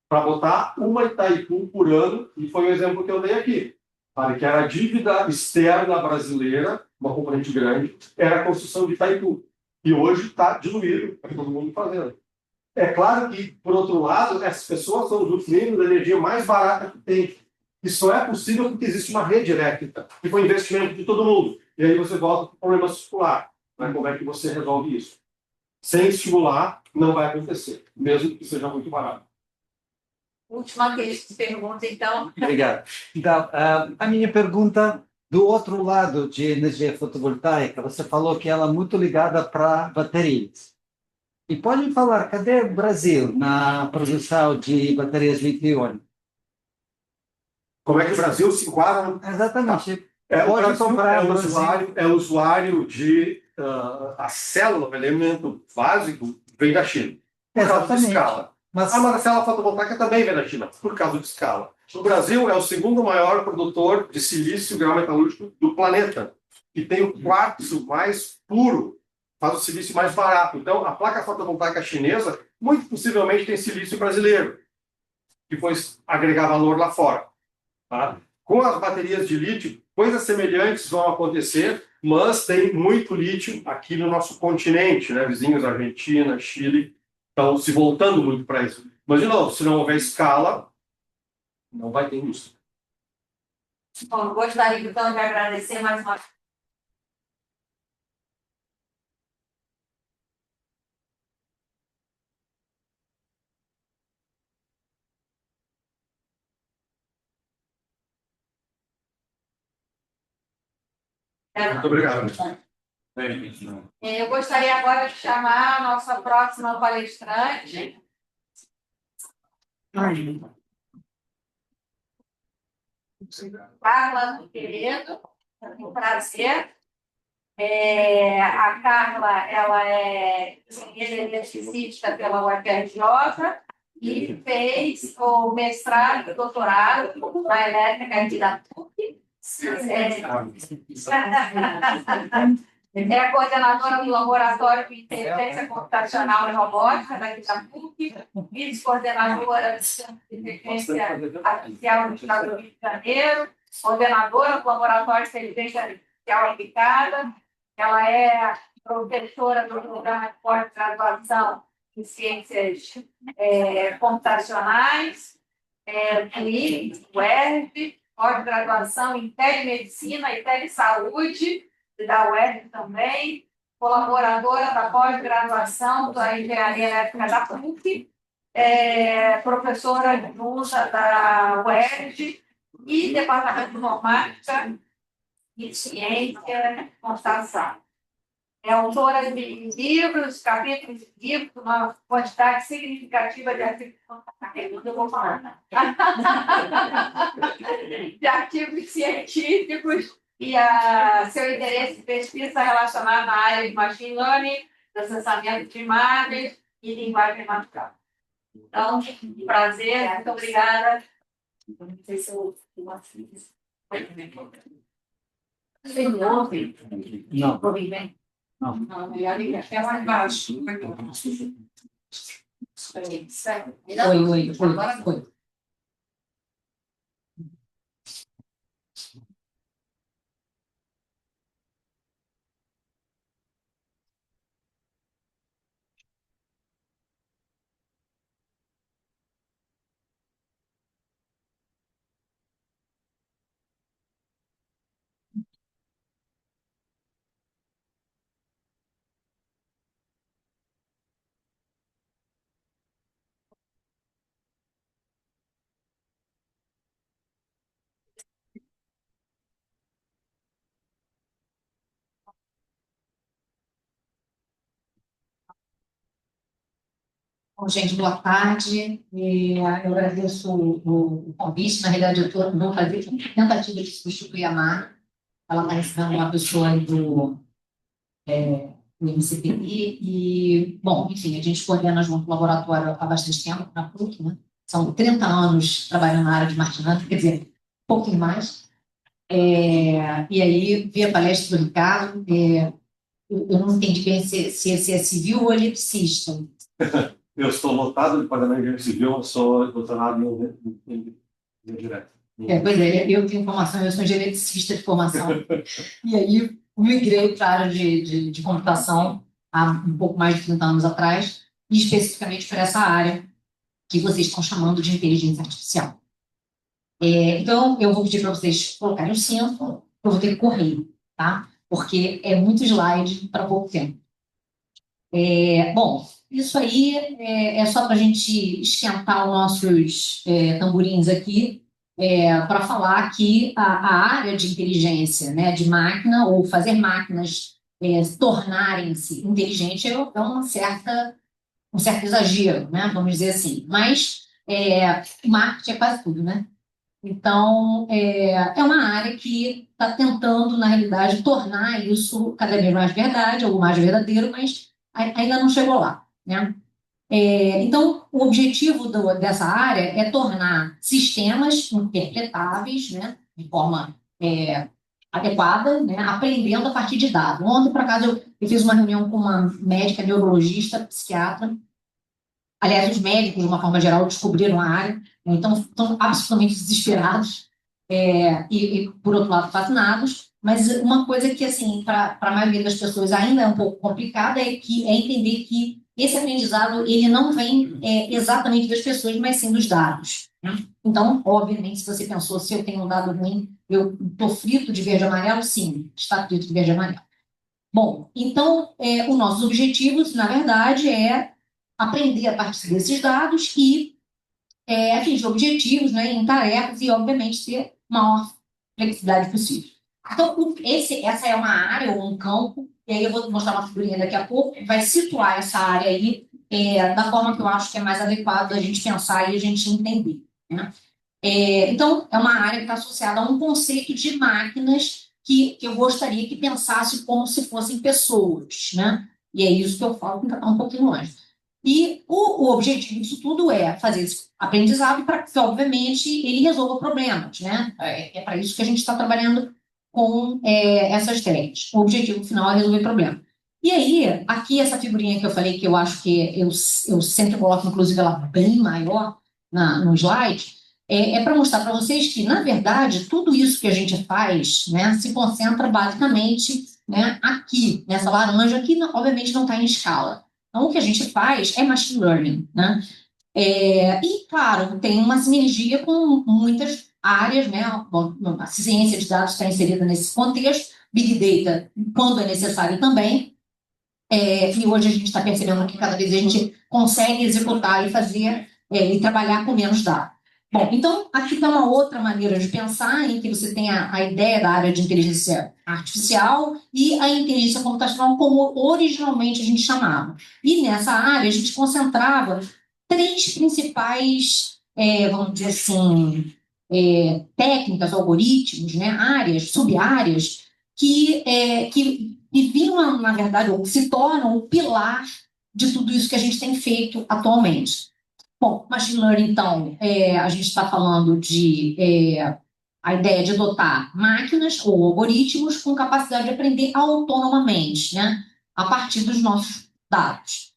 para botar uma Itaipu por ano, e foi o exemplo que eu dei aqui. Sabe, que era a dívida externa brasileira, uma componente grande, era a construção de Itaipu. E hoje está diluído, está todo mundo fazendo. É claro que, por outro lado, essas pessoas são os utilizados da energia mais barata que tem. E só é possível porque existe uma rede elétrica, que foi investimento de todo mundo. E aí você volta para o problema circular. Né? Como é que você resolve isso? Sem estimular, não vai acontecer, mesmo que seja muito barato. Última pergunta, então. Obrigado. Então, a minha pergunta, do outro lado de energia fotovoltaica, você falou que ela é muito ligada para baterias. E pode falar, cadê o Brasil na produção de baterias lítio-íon? Como é que o Brasil se enquadra? Exatamente. O Pode Brasil comprar é usuário de a célula, o elemento básico, vem da China. Por causa de Exatamente. escala. Mas A célula fotovoltaica também vem da China, por causa de escala. O Brasil é o segundo maior produtor de silício grau metalúrgico do planeta. E tem o quartzo mais puro, faz o silício mais barato. Então, a placa fotovoltaica chinesa, muito possivelmente, tem silício brasileiro, que foi agregar valor lá fora. Tá? Com as baterias de lítio, coisas semelhantes vão acontecer, mas tem muito lítio aqui no nosso continente, né? Vizinhos Argentina, Chile, estão se voltando muito para isso. Mas, de novo, se não houver escala, não vai ter indústria. Bom, gostaria então de agradecer mais uma vez. Muito obrigado. Eu gostaria agora de chamar a nossa próxima palestrante. Carla Figueiredo, um prazer. A Carla, ela é engenheira eletricista pela UFRJ e fez o mestrado e doutorado na elétrica aqui da PUC. É a coordenadora do Laboratório de Inteligência Computacional e Robótica daqui da PUC, vice-coordenadora do Centro de Inteligência Artificial do Estado do Rio de Janeiro, coordenadora do Laboratório de Inteligência Artificial Aplicada. Ela é professora do programa de pós-graduação em Ciências Computacionais, UERJ, pós-graduação em Telemedicina e Telesaúde, da UERJ também, colaboradora da pós-graduação da Engenharia Elétrica da PUC, professora adjunta da UERJ e Departamento de Informática e Ciência e Computação. É autora de livros, capítulos de livros, uma quantidade significativa de artigos. Eu vou falar. De artigos científicos e seu interesse de pesquisa relacionado à área de machine learning, processamento de imagens e linguagem natural. Então, prazer, muito obrigada. Não sei se eu fiz. Vocês me ouvem? Não. Ouvem bem? Não. Não, melhor ligar até mais baixo. Oi. Agora foi. Bom, gente, boa tarde. Eu agradeço o convite. Na realidade, eu estou fazendo tentativa de substituir a Mar. Ela está recebendo uma pessoa aí do MCPI. E, bom, enfim, a gente coordena junto o laboratório há bastante tempo na PUC, né? São 30 anos trabalhando na área de machine learning, quer dizer, um pouquinho mais. E aí, vi a palestra do Ricardo. Eu não entendi bem se esse é civil ou eletricista. Eu sou lotado de departamento de engenharia civil, eu sou doutorado em direto. Pois é, eu tenho formação, eu sou geneticista de formação. E aí migrei para a área de computação há um pouco mais de 30 anos atrás, e especificamente para essa área que vocês estão chamando de inteligência artificial. Então, eu vou pedir para vocês colocarem o cinto, eu vou ter que correr, tá? Porque é muito slide para pouco tempo. Bom, isso aí é só para a gente esquentar os nossos tamborins aqui, para falar que a área de inteligência, né, de máquina, ou fazer máquinas tornarem-se inteligentes, é um certo exagero, né, vamos dizer assim. Mas marketing é quase tudo, né? Então, é uma área que está tentando, na realidade, tornar isso cada vez mais verdade, ou mais verdadeiro, mas ainda não chegou lá, né? Então, o objetivo dessa área é tornar sistemas interpretáveis, né, de forma adequada, né, aprendendo a partir de dados. Ontem, por acaso, eu fiz uma reunião com uma médica neurologista, psiquiatra. Aliás, os médicos, de uma forma geral, descobriram a área, então estão absolutamente desesperados e, por outro lado, fascinados. Mas uma coisa que, assim, para a maioria das pessoas ainda é um pouco complicada é entender que esse aprendizado ele não vem exatamente das pessoas, mas sim dos dados, né? Então, obviamente, se você pensou, se eu tenho um dado ruim, eu estou frito de verde e amarelo? Sim, está frito de verde e amarelo. Bom, então, os nossos objetivos, na verdade, é aprender a partir desses dados e atingir objetivos, né, em tarefas e, obviamente, ter a maior flexibilidade possível. Então, essa é uma área ou um campo e aí eu vou mostrar uma figurinha daqui a pouco, que vai situar essa área aí da forma que eu acho que é mais adequado a gente pensar e a gente entender, né? Então, é uma área que está associada a um conceito de máquinas que eu gostaria que pensasse como se fossem pessoas, né? E é isso que eu falo que está um pouquinho longe. E o objetivo disso tudo é fazer esse aprendizado para que, obviamente, ele resolva problemas, né? É para isso que a gente está trabalhando com essas técnicas. O objetivo final é resolver problema. E aí, aqui essa figurinha que eu falei, que eu acho que eu sempre coloco, inclusive, ela bem maior no slide, para mostrar para vocês que, na verdade, tudo isso que a gente faz, né, se concentra basicamente, né, aqui, nessa laranja, que obviamente não está em escala. Então, o que a gente faz é machine learning, né? E, claro, tem uma sinergia com muitas áreas, né? A ciência de dados está inserida nesse contexto, Big Data, quando é necessário também, e hoje a gente está percebendo que cada vez a gente consegue executar e fazer e trabalhar com menos dados. Bom, então, aqui está uma outra maneira de pensar, em que você tem a ideia da área de inteligência artificial e a inteligência computacional, como originalmente a gente chamava. E nessa área a gente concentrava três principais, vamos dizer assim, técnicas, algoritmos, né, áreas, sub-áreas, que viram, na verdade, ou se tornam o pilar de tudo isso que a gente tem feito atualmente. Bom, machine learning, então, a gente está falando de a ideia de dotar máquinas ou algoritmos com capacidade de aprender autonomamente, né, a partir dos nossos dados,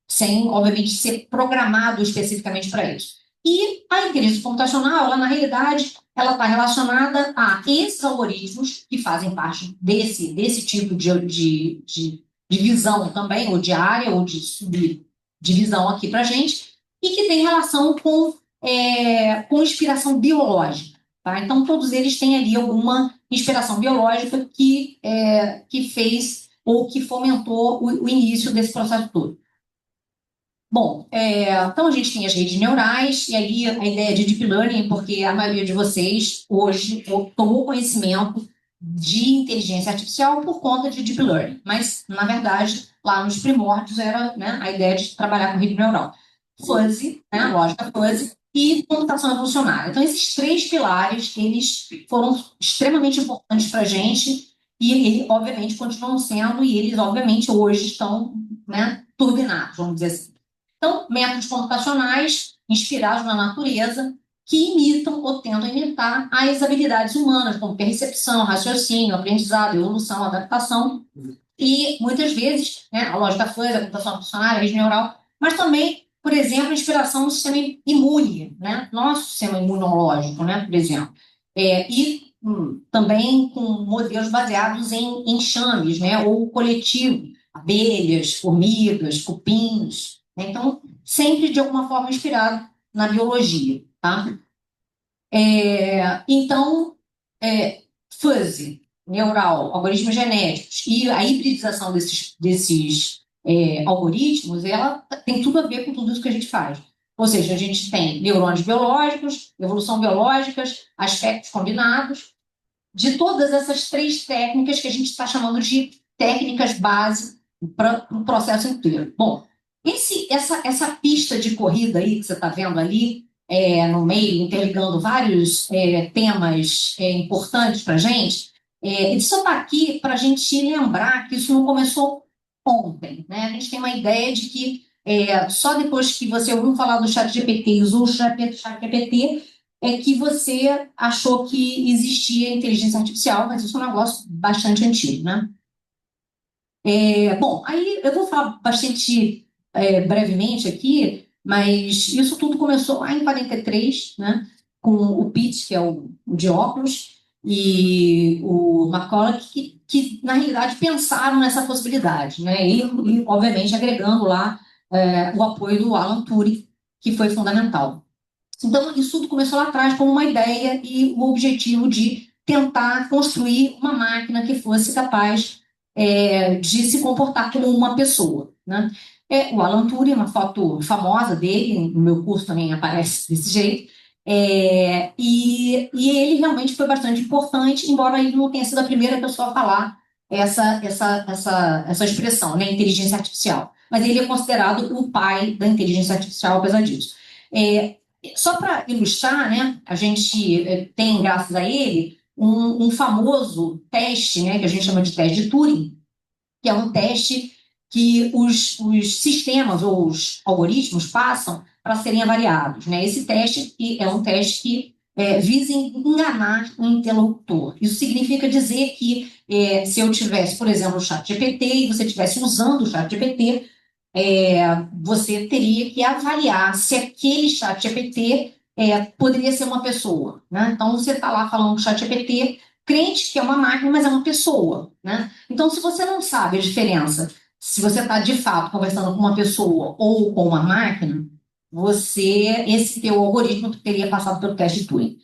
sem, obviamente, ser programado especificamente para isso. E a inteligência computacional, ela, na realidade, ela está relacionada a esses algoritmos que fazem parte desse tipo de visão também, ou de área, ou de subdivisão aqui para a gente, e que tem relação com inspiração biológica. Tá? Então, todos eles têm ali alguma inspiração biológica que fez ou que fomentou o início desse processo todo. Bom, então a gente tem as redes neurais, e aí a ideia de deep learning, porque a maioria de vocês hoje tomou conhecimento de inteligência artificial por conta de deep learning, mas, na verdade, lá nos primórdios era, né, a ideia de trabalhar com rede neural. Fuzzy, né, lógica fuzzy, e computação evolucionária. Então, esses três pilares, eles foram extremamente importantes para a gente, e eles, obviamente, continuam sendo, e eles, obviamente, hoje estão, né, turbinados, vamos dizer assim. Então, métodos computacionais inspirados na natureza que imitam ou tentam imitar as habilidades humanas, como percepção, raciocínio, aprendizado, evolução, adaptação, e muitas vezes, né, a lógica fuzzy, a computação evolucionária, a rede neural, mas também, por exemplo, a inspiração no sistema imune, né, nosso sistema imunológico, né, por exemplo, e também com modelos baseados em enxames, né, ou coletivo, abelhas, formigas, cupins. Então, sempre de alguma forma inspirado na biologia, tá? Então, fuzzy, neural, algoritmos genéticos e a hibridização desses algoritmos, ela tem tudo a ver com tudo isso que a gente faz. Ou seja, a gente tem neurônios biológicos, evolução biológicas, aspectos combinados, de todas essas três técnicas que a gente está chamando de técnicas base para o processo inteiro. Bom, essa pista de corrida aí que você está vendo ali, no meio, interligando vários temas importantes para a gente, ele só está aqui para a gente lembrar que isso não começou ontem, né? A gente tem uma ideia de que só depois que você ouviu falar do ChatGPT e usou o ChatGPT é que você achou que existia inteligência artificial, mas isso é um negócio bastante antigo, né? Bom, aí eu vou falar bastante brevemente aqui, mas isso tudo começou lá em 43, né, com o Pitt, que é o de óculos, e o McCulloch, que na realidade pensaram nessa possibilidade, né, e obviamente agregando lá o apoio do Alan Turing, que foi fundamental. Então, isso tudo começou lá atrás como uma ideia e o objetivo de tentar construir uma máquina que fosse capaz de se comportar como uma pessoa, né? O Alan Turing, uma foto famosa dele, no meu curso também aparece desse jeito, e ele realmente foi bastante importante, embora ele não tenha sido a primeira pessoa a falar essa expressão, né, inteligência artificial. Mas ele é considerado o pai da inteligência artificial, apesar disso. Só para ilustrar, né, a gente tem, graças a ele, um famoso teste, né, que a gente chama de teste de Turing, que é um teste que os sistemas ou os algoritmos passam para serem avaliados, né? Esse teste é um teste que visa enganar o interlocutor. Isso significa dizer que se eu tivesse, por exemplo, o ChatGPT e você estivesse usando o ChatGPT, você teria que avaliar se aquele ChatGPT poderia ser uma pessoa, né? Então, você está lá falando com o ChatGPT, crente que é uma máquina, mas é uma pessoa, né? Então, se você não sabe a diferença, se você está de fato conversando com uma pessoa ou com uma máquina, esse teu algoritmo teria passado pelo teste de Turing.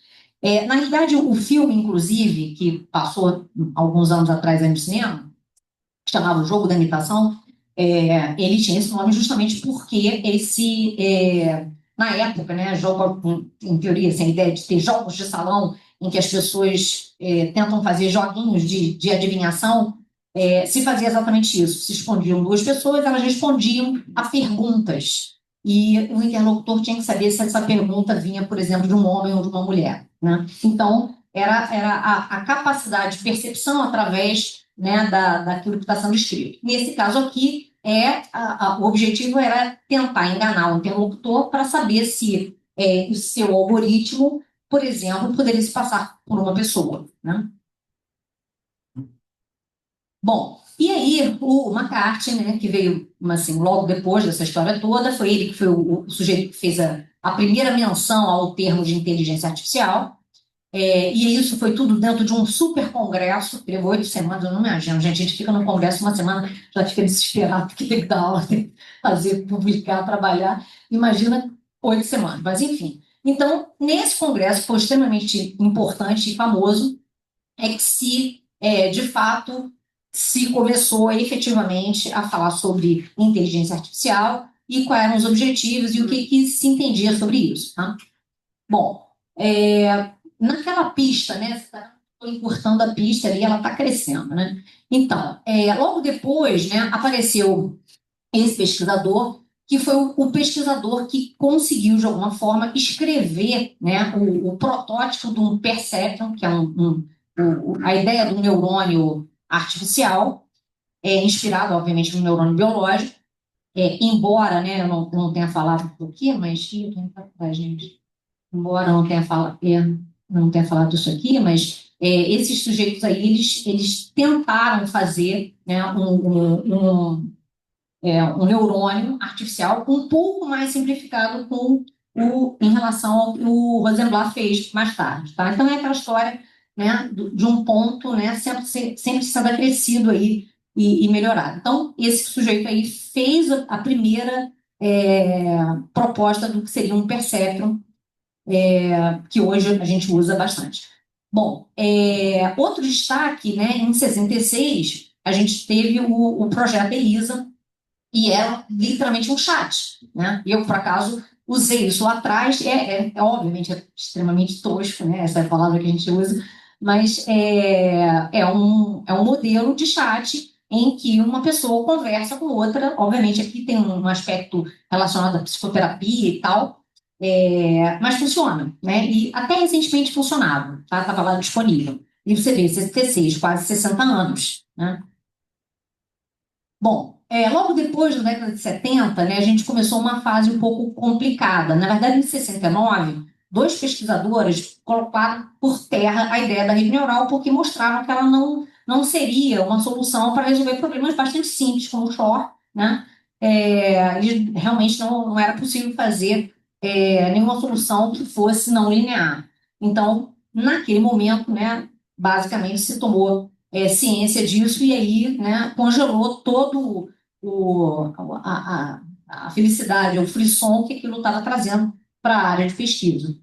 Na realidade, o filme, inclusive, que passou alguns anos atrás aí no cinema, que chamava O Jogo da Imitação, ele tinha esse nome justamente porque na época, né, jogo, em teoria, sem ideia de ter jogos de salão em que as pessoas tentam fazer joguinhos de adivinhação, se fazia exatamente isso. Se escondiam duas pessoas, elas respondiam a perguntas. E o interlocutor tinha que saber se essa pergunta vinha, por exemplo, de um homem ou de uma mulher, né? Então, era a capacidade de percepção através, né, daquilo que está sendo escrito. Nesse caso aqui, o objetivo era tentar enganar o interlocutor para saber se o seu algoritmo, por exemplo, poderia se passar por uma pessoa, né? Bom, e aí o McCarthy, né, que veio assim, logo depois dessa história toda, foi ele que foi o sujeito que fez a primeira menção ao termo de inteligência artificial, e isso foi tudo dentro de um super congresso, que levou 8 semanas, eu não me imagino, gente, a gente fica no congresso uma semana, já fica desesperado, porque tem que dar aula, tem que fazer, publicar, trabalhar, imagina 8 semanas, mas enfim. Então, nesse congresso, que foi extremamente importante e famoso, que de fato, se começou efetivamente a falar sobre inteligência artificial e quais eram os objetivos e o que se entendia sobre isso, tá? Bom, naquela pista, né, você está encurtando a pista ali, ela está crescendo, né? Então, logo depois, né, apareceu esse pesquisador, que foi o pesquisador que conseguiu, de alguma forma, escrever, né, o protótipo de um perceptron, que é a ideia do neurônio artificial, inspirado, obviamente, no neurônio biológico, embora, né, eu não tenha falado por quê, mas eu tenho que falar, gente, embora não tenha falado disso aqui, mas esses sujeitos aí, eles tentaram fazer, né, um neurônio artificial um pouco mais simplificado em relação ao que o Rosenblatt fez mais tarde, tá? Então, é aquela história, né, de um ponto, né, sempre sendo acrescido aí e melhorado. Então, esse sujeito aí fez a primeira proposta do que seria um perceptron, que hoje a gente usa bastante. Bom, outro destaque, né, em 66, a gente teve o projeto ELISA, e era literalmente um chat, né? Eu, por acaso, usei isso lá atrás, obviamente extremamente tosco, né? Essa é a palavra que a gente usa, mas é um modelo de chat em que uma pessoa conversa com outra, obviamente aqui tem um aspecto relacionado à psicoterapia e tal, mas funciona, né? E até recentemente funcionava, tá? Estava lá disponível. E você vê, 66, quase 60 anos, né? Bom, logo depois da década de 70, né, a gente começou uma fase um pouco complicada. Na verdade, em 69, 2 pesquisadores colocaram por terra a ideia da rede neural porque mostraram que ela não seria uma solução para resolver problemas bastante simples, como o Shor, né? E realmente não era possível fazer nenhuma solução que fosse não linear. Então, naquele momento, né, basicamente se tomou ciência disso, e aí, né, congelou todo a felicidade, o frisson que aquilo estava trazendo para a área de pesquisa.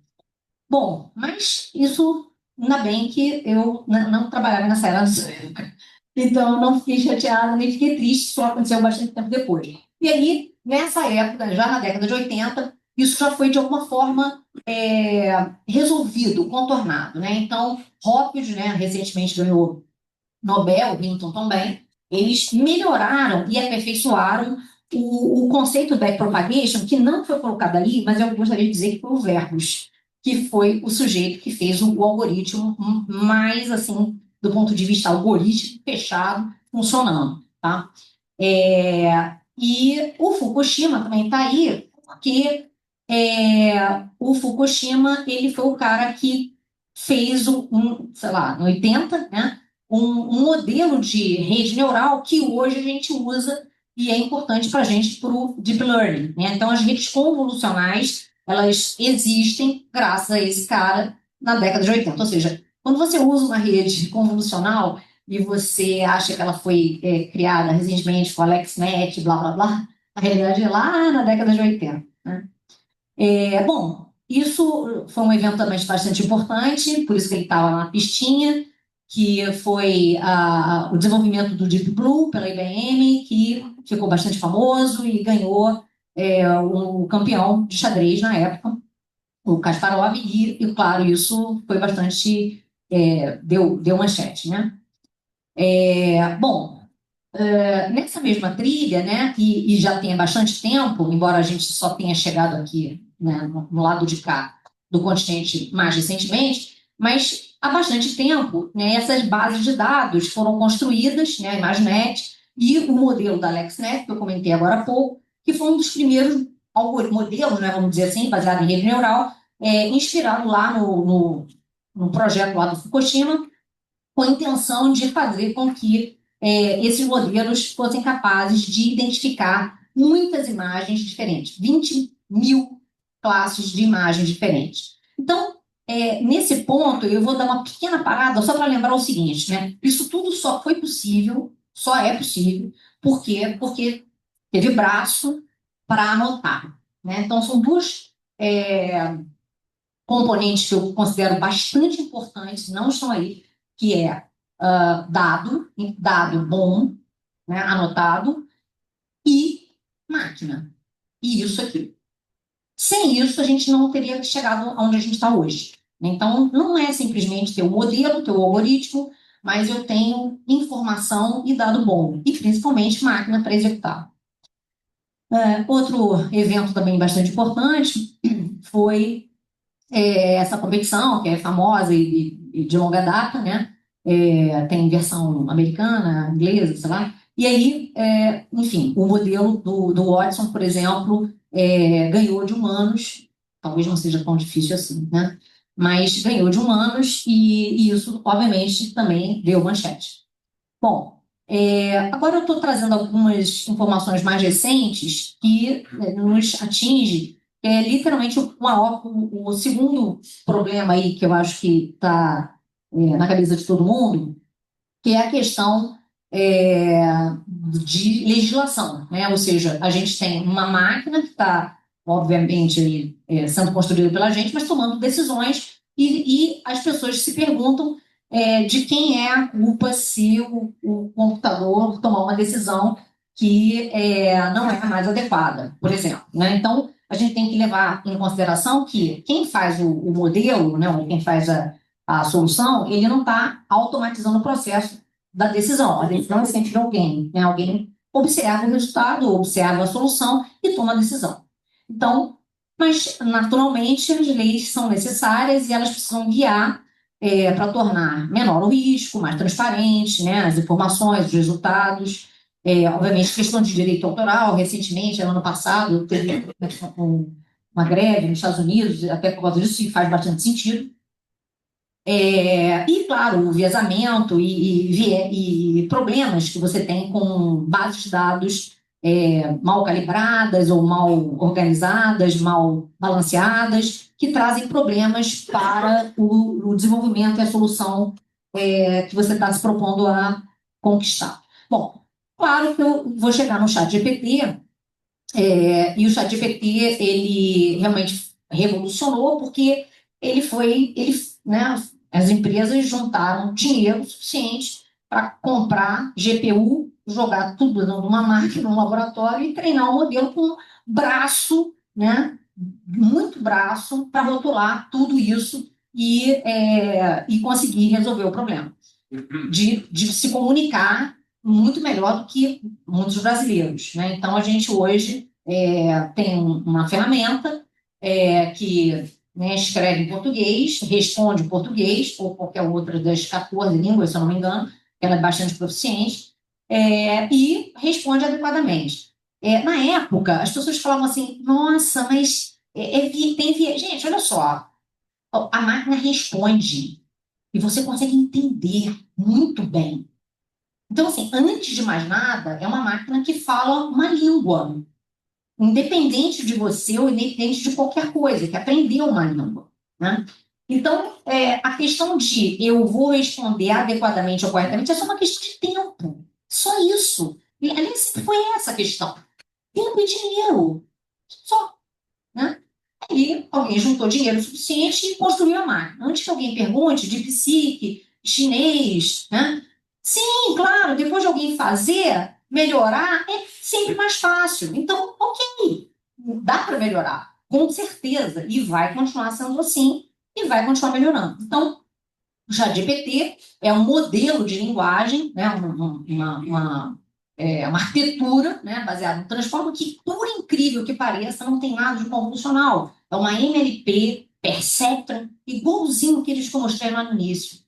Bom, mas isso, ainda bem que eu não trabalhava nessa era nessa época. Então, eu não fiquei chateada, nem fiquei triste, só aconteceu bastante tempo depois. E aí, nessa época, já na década de 80, isso já foi, de alguma forma, resolvido, contornado, né? Então, Hopkins, né, recentemente ganhou Nobel, o Hinton também, eles melhoraram e aperfeiçoaram o conceito da backpropagation, que não foi colocado ali, mas eu gostaria de dizer que foi o Verbus, que foi o sujeito que fez o algoritmo mais, assim, do ponto de vista algorítmico, fechado, funcionando, tá? E o Fukushima também está aí, porque o Fukushima, ele foi o cara que fez sei lá, no 80, né, um modelo de rede neural que hoje a gente usa e é importante para a gente para o Deep Learning, né? Então, as redes convolucionais, elas existem graças a esse cara na década de 80. Ou seja, quando você usa uma rede convolucional e você acha que ela foi criada recentemente com AlexNet, blá, blá, blá, a realidade é lá na década de 80, né? Bom, isso foi um evento também bastante importante, por isso que ele estava na pistinha, que foi o desenvolvimento do Deep Blue pela IBM, que ficou bastante famoso e ganhou o campeão de xadrez na época, o Kasparov, e claro, isso foi bastante, deu manchete, né? Bom, nessa mesma trilha, né, e já tem bastante tempo, embora a gente só tenha chegado aqui, né, no lado de cá do continente mais recentemente, mas há bastante tempo, né, essas bases de dados foram construídas, né, a ImageNet e o modelo da AlexNet, que eu comentei agora há pouco, que foi um dos primeiros modelos, né, vamos dizer assim, baseado em rede neural, inspirado lá no projeto lá do Fukushima, com a intenção de fazer com que esses modelos fossem capazes de identificar muitas imagens diferentes, 20 mil classes de imagens diferentes. Então, nesse ponto, eu vou dar uma pequena parada só para lembrar o seguinte, né? Isso tudo só é possível, por quê? Porque teve braço para anotar, né? Então, são duas componentes que eu considero bastante importantes, não estão aí, que é dado bom, né, anotado, e máquina. E isso aqui. Sem isso, a gente não teria chegado onde a gente está hoje. Então, não é simplesmente ter o modelo, ter o algoritmo, mas eu tenho informação e dado bom, e principalmente máquina para executar. Outro evento também bastante importante foi essa competição, que é famosa e de longa data, né? Tem versão americana, inglesa, sei lá. E aí, enfim, o modelo do Watson, por exemplo, ganhou de humanos, talvez não seja tão difícil assim, né? Mas ganhou de humanos e isso, obviamente, também deu manchete. Bom, agora eu estou trazendo algumas informações mais recentes que nos atingem literalmente o segundo problema aí que eu acho que está na cabeça de todo mundo, que é a questão de legislação, né? Ou seja, a gente tem uma máquina que está, obviamente, sendo construída pela gente, mas tomando decisões e as pessoas se perguntam de quem é a culpa se o computador tomar uma decisão que não é a mais adequada, por exemplo, né? Então, a gente tem que levar em consideração que quem faz o modelo, né, ou quem faz a solução, ele não está automatizando o processo da decisão. A decisão é sempre de alguém, né? Alguém observa o resultado, observa a solução e toma a decisão. Então, mas, naturalmente, as leis são necessárias e elas precisam guiar para tornar menor o risco, mais transparente, né, as informações, os resultados. Obviamente, questão de direito autoral, recentemente, ano passado, teve uma greve nos Estados Unidos, até por causa disso, e faz bastante sentido. E, claro, o vazamento e problemas que você tem com bases de dados mal calibradas ou mal organizadas, mal balanceadas, que trazem problemas para o desenvolvimento e a solução que você está se propondo a conquistar. Bom, claro que eu vou chegar no ChatGPT, e o ChatGPT, ele realmente revolucionou, porque né, as empresas juntaram dinheiro suficiente para comprar GPU, jogar tudo numa máquina, num laboratório e treinar um modelo com braço, né, muito braço, para rotular tudo isso e conseguir resolver o problema. de se comunicar muito melhor do que muitos brasileiros, né? Então, a gente hoje tem uma ferramenta que, né, escreve em português, responde em português, ou qualquer outra das 14 línguas, se eu não me engano, ela é bastante proficiente, e responde adequadamente. Na época, as pessoas falavam assim, nossa, mas gente, olha só, a máquina responde e você consegue entender muito bem. Então, assim, antes de mais nada, é uma máquina que fala uma língua, independente de você ou independente de qualquer coisa, que aprendeu uma língua, né? Então, a questão de eu vou responder adequadamente ou corretamente é só uma questão de tempo. Só isso. E, aliás, sempre foi essa a questão. Tempo e dinheiro. Só. Né? Aí alguém juntou dinheiro suficiente e construiu a máquina. Antes que alguém pergunte de psique, chinês, né? Sim, claro, depois de alguém fazer, melhorar é sempre mais fácil. Então, ok, dá para melhorar, com certeza, e vai continuar sendo assim, e vai continuar melhorando. Então, o ChatGPT é um modelo de linguagem, né? Uma arquitetura, né, baseada no transformer, que, por incrível que pareça, não tem nada de convolucional. É uma MLP, Perceptron, igualzinho que eles que eu mostrei lá no início.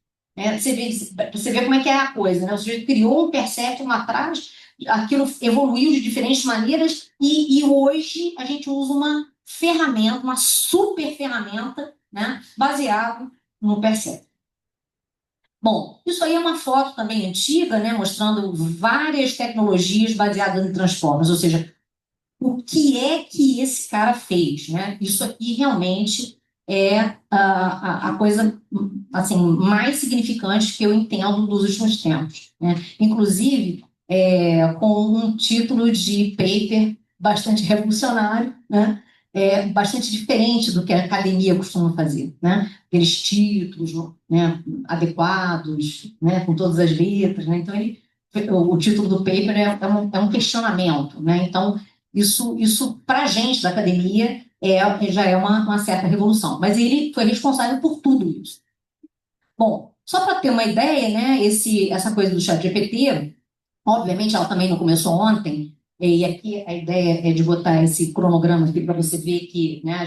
Você vê como é que é a coisa, né? O sujeito criou um Perceptron lá atrás, aquilo evoluiu de diferentes maneiras, e hoje a gente usa uma ferramenta, uma super ferramenta, né, baseada no Perceptron. Bom, isso aí é uma foto também antiga, né, mostrando várias tecnologias baseadas em transformers, ou seja, o que é que esse cara fez, né? Isso aqui realmente é a coisa assim, mais significante que eu entendo dos últimos tempos, né? Inclusive, com um título de paper bastante revolucionário, né? Bastante diferente do que a academia costuma fazer, né? Aqueles títulos, né, adequados, né, com todas as letras, né? Então, o título do paper é um questionamento, né? Então, isso para a gente da academia já é uma certa revolução. Mas ele foi responsável por tudo isso. Bom, só para ter uma ideia, né, essa coisa do ChatGPT, obviamente ela também não começou ontem, e aqui a ideia é de botar esse cronograma aqui para você ver que, né,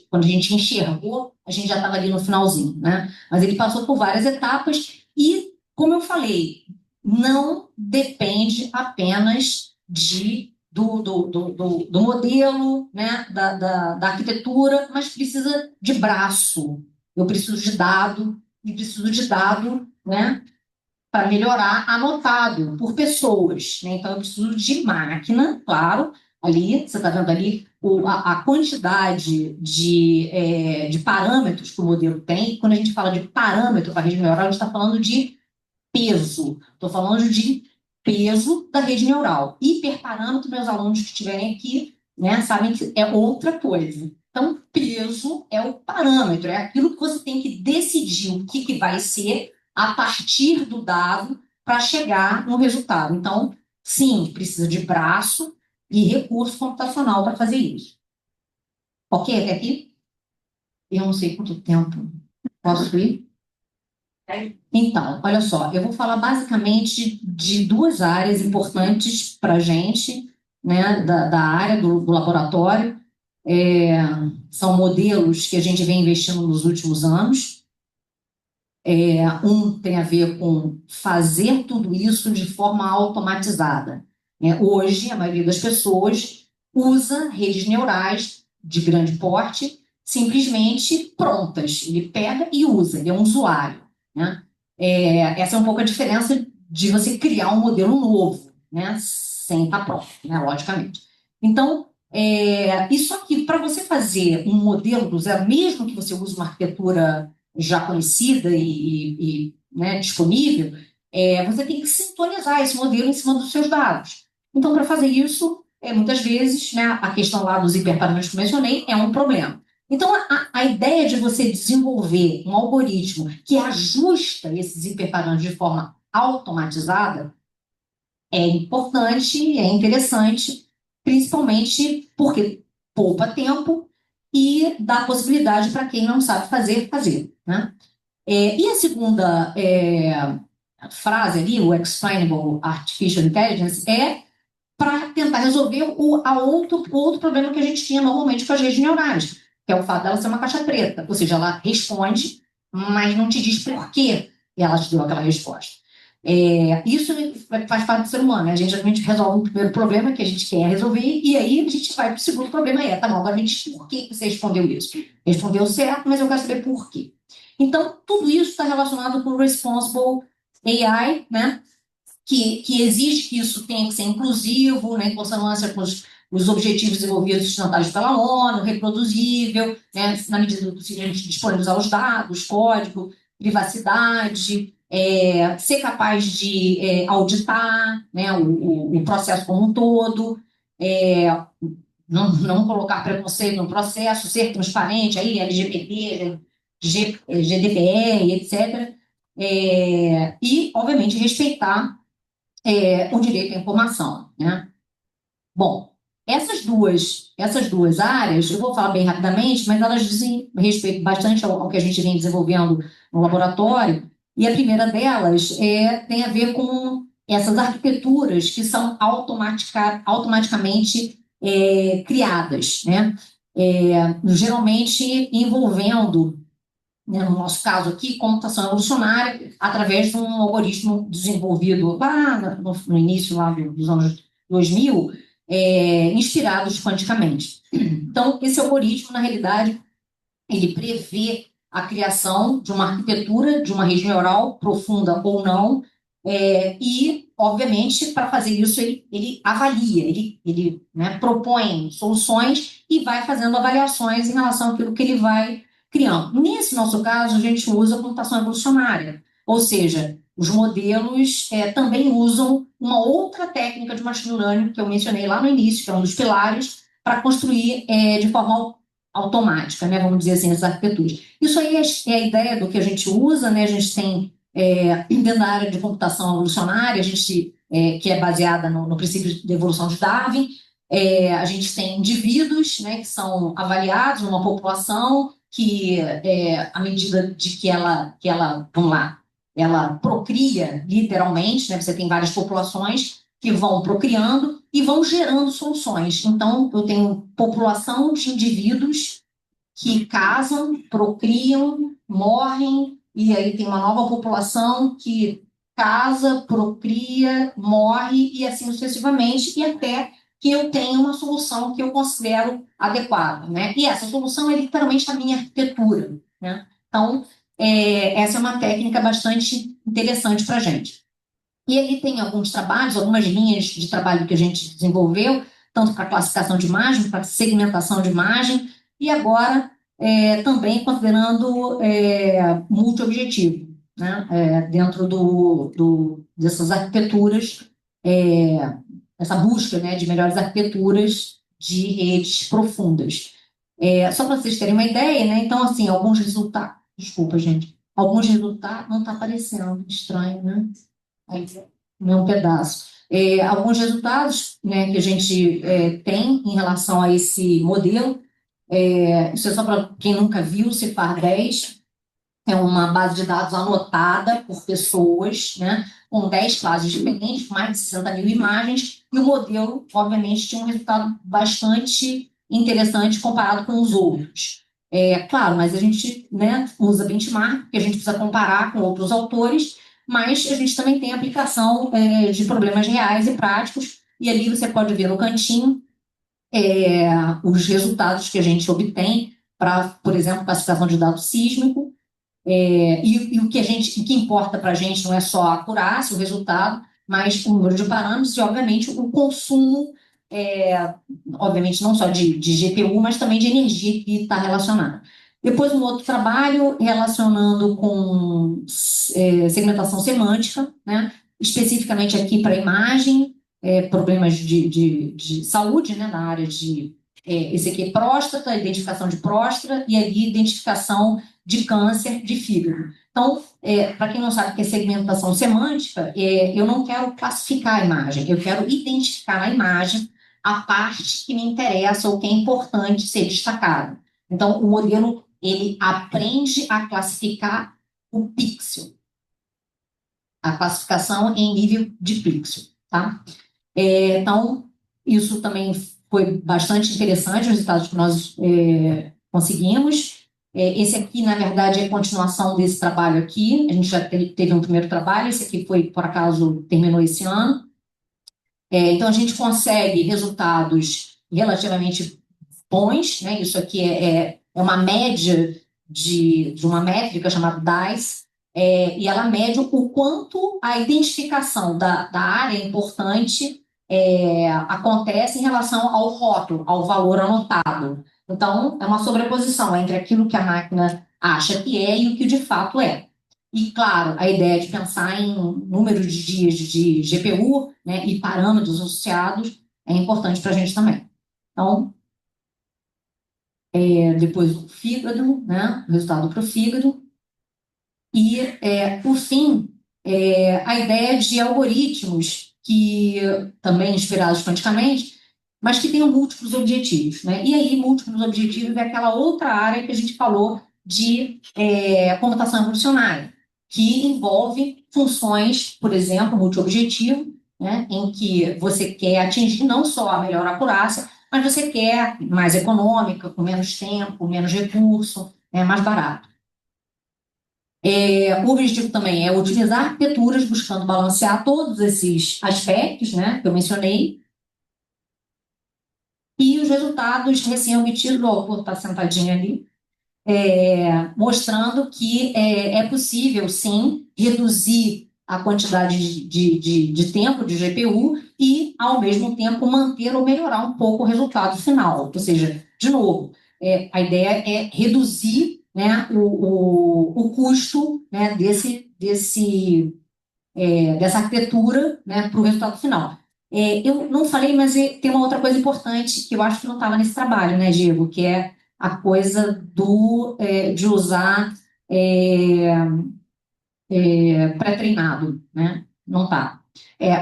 quando a gente enxergou, a gente já estava ali no finalzinho, né? Mas ele passou por várias etapas e, como eu falei, não depende apenas do modelo, né, da arquitetura, mas precisa de braço. Eu preciso de dado, e preciso de dado, né, para melhorar, anotado por pessoas, né? Então, eu preciso de máquina, claro, ali, você está vendo ali a quantidade de parâmetros que o modelo tem. Quando a gente fala de parâmetro para a rede neural, a gente está falando de peso. Estou falando de peso da rede neural. Hiperparâmetro, meus alunos que estiverem aqui, né, sabem que é outra coisa. Então, peso é o parâmetro, é aquilo que você tem que decidir o que vai ser a partir do dado para chegar no resultado. Então, sim, precisa de braço e recurso computacional para fazer isso. Ok até aqui? Eu não sei quanto tempo. Posso ir? Então, olha só, eu vou falar basicamente de duas áreas importantes para a gente, né, da área do laboratório. São modelos que a gente vem investindo nos últimos anos. Um tem a ver com fazer tudo isso de forma automatizada. Hoje, a maioria das pessoas usa redes neurais de grande porte simplesmente prontas. Ele pega e usa, ele é um usuário, né? Essa é um pouco a diferença de você criar um modelo novo, né, sem estar pronto, né, logicamente. Então, isso aqui, para você fazer um modelo do zero, mesmo que você use uma arquitetura já conhecida né, disponível, você tem que sintonizar esse modelo em cima dos seus dados. Então, para fazer isso, muitas vezes, né, a questão lá dos hiperparâmetros que eu mencionei é um problema. Então, a ideia de você desenvolver um algoritmo que ajusta esses hiperparâmetros de forma automatizada é importante, é interessante, principalmente porque poupa tempo e dá possibilidade para quem não sabe fazer, né? E a segunda frase ali, o Explainable Artificial Intelligence, é para tentar resolver o outro problema que a gente tinha normalmente com as redes neurais, que é o fato dela ser uma caixa preta, ou seja, ela responde, mas não te diz por que ela te deu aquela resposta. Isso faz parte do ser humano, né? A gente resolve o primeiro problema que a gente quer resolver, e aí a gente vai para o segundo problema, tá bom, agora me diz por que você respondeu isso. Respondeu certo, mas eu quero saber por quê. Então, tudo isso está relacionado com o Responsible AI, né? Que exige que isso tenha que ser inclusivo, né, em consonância com os objetivos desenvolvidos e sustentados pela ONU, reproduzível, né, na medida do possível a gente disponibilizar os dados, código, privacidade, ser capaz de auditar, né, o processo como um todo, não colocar preconceito no processo, ser transparente, aí, LGBT, GDPR, etc. E, obviamente, respeitar o direito à informação, né? Bom, essas duas áreas, eu vou falar bem rapidamente, mas elas dizem respeito bastante ao que a gente vem desenvolvendo no laboratório, e a primeira delas tem a ver com essas arquiteturas que são automaticamente criadas, né? Geralmente envolvendo, né, no nosso caso aqui, computação evolucionária, através de um algoritmo desenvolvido lá no início lá dos anos 2000, inspirados quanticamente. Então, esse algoritmo, na realidade, ele prevê a criação de uma arquitetura, de uma rede neural, profunda ou não, e, obviamente, para fazer isso, ele avalia, ele né, propõe soluções e vai fazendo avaliações em relação àquilo que ele vai criando. Nesse nosso caso, a gente usa a computação evolucionária, ou seja, os modelos também usam uma outra técnica de machine learning que eu mencionei lá no início, que é um dos pilares, para construir de forma automática, né, vamos dizer assim, as arquiteturas. Isso aí é a ideia do que a gente usa, né, a gente tem dentro da área de computação evolucionária, a gente, que é baseada no princípio de evolução de Darwin, a gente tem indivíduos, né, que são avaliados numa população que, à medida de que ela, vamos lá, ela procria literalmente, né, você tem várias populações que vão procriando e vão gerando soluções. Então, eu tenho população de indivíduos que casam, procriam, morrem, e aí tem uma nova população que casa, procria, morre, e assim sucessivamente, e até que eu tenha uma solução que eu considero adequada, né? E essa solução é literalmente a minha arquitetura, né? Então, essa é uma técnica bastante interessante para a gente. E ali tem alguns trabalhos, algumas linhas de trabalho que a gente desenvolveu, tanto para classificação de imagem, para segmentação de imagem, e agora também considerando multi-objetivo, né? Dentro dessas arquiteturas, essa busca, né, de melhores arquiteturas de redes profundas. Só para vocês terem uma ideia, né? Então, assim, alguns resultados... Desculpa, gente. Alguns resultados... Não está aparecendo, estranho, né? Aí, um pedaço. Alguns resultados, né, que a gente tem em relação a esse modelo. Isso é só para quem nunca viu, o CIFAR 10 é uma base de dados anotada por pessoas, né, com 10 classes diferentes, mais de 60 mil imagens, e o modelo, obviamente, tinha um resultado bastante interessante comparado com os outros. Claro, mas a gente, né, usa benchmark, porque a gente precisa comparar com outros autores, mas a gente também tem aplicação de problemas reais e práticos, e ali você pode ver no cantinho os resultados que a gente obtém para, por exemplo, classificação de dado sísmico, e o que importa para a gente não é só a acurácia, o resultado, mas o número de parâmetros e, obviamente, o consumo, obviamente, não só de GPU, mas também de energia que está relacionada. Depois, um outro trabalho relacionando com segmentação semântica, né? Especificamente aqui para imagem, problemas de saúde, né? Na área de esse aqui é próstata, identificação de próstata, e ali identificação de câncer de fígado. Então, para quem não sabe o que é segmentação semântica, eu não quero classificar a imagem, eu quero identificar na imagem a parte que me interessa ou que é importante ser destacada. Então, o modelo ele aprende a classificar o pixel. a classificação em nível de pixel, tá? Então, isso também foi bastante interessante, os resultados que nós conseguimos. Esse aqui, na verdade, é a continuação desse trabalho aqui. A gente já teve um primeiro trabalho, esse aqui foi, por acaso, terminou esse ano. Então, a gente consegue resultados relativamente bons, né? Isso aqui é uma média de uma métrica chamada DICE, e ela mede o quanto a identificação da área importante acontece em relação ao rótulo, ao valor anotado. Então, é uma sobreposição entre aquilo que a máquina acha que é e o que de fato é. E, claro, a ideia de pensar em número de dias de GPU, né, e parâmetros associados é importante para a gente também. Então, depois o fígado, né, o resultado para o fígado. E, por fim, a ideia de algoritmos que também inspirados quanticamente, mas que tenham múltiplos objetivos, né? E aí, múltiplos objetivos é aquela outra área que a gente falou de computação evolucionária, que envolve funções, por exemplo, multiobjetivo, né, em que você quer atingir não só a melhor acurácia, mas você quer mais econômica, com menos tempo, menos recurso, mais barato. O objetivo também é utilizar arquiteturas buscando balancear todos esses aspectos, né, que eu mencionei. E os resultados recém-obtidos, o autor está sentadinho ali, mostrando que é possível, sim, reduzir a quantidade de tempo de GPU e, ao mesmo tempo, manter ou melhorar um pouco o resultado final. Ou seja, de novo, a ideia é reduzir, né, o custo, né, dessa arquitetura, né, para o resultado final. Eu não falei, mas tem uma outra coisa importante que eu acho que não estava nesse trabalho, né, Diego, que é a coisa de usar pré-treinado, né? Não está.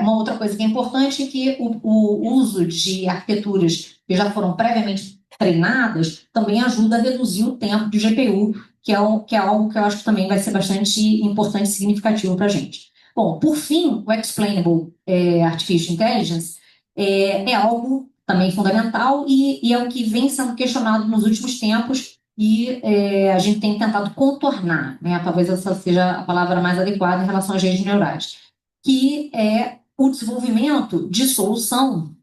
Uma outra coisa que é importante é que o uso de arquiteturas que já foram previamente treinadas também ajuda a reduzir o tempo de GPU, que é algo que eu acho que também vai ser bastante importante e significativo para a gente. Bom, por fim, o Explainable Artificial Intelligence é algo também fundamental e é o que vem sendo questionado nos últimos tempos e a gente tem tentado contornar, né? Talvez essa seja a palavra mais adequada em relação às redes neurais, que é o desenvolvimento de solução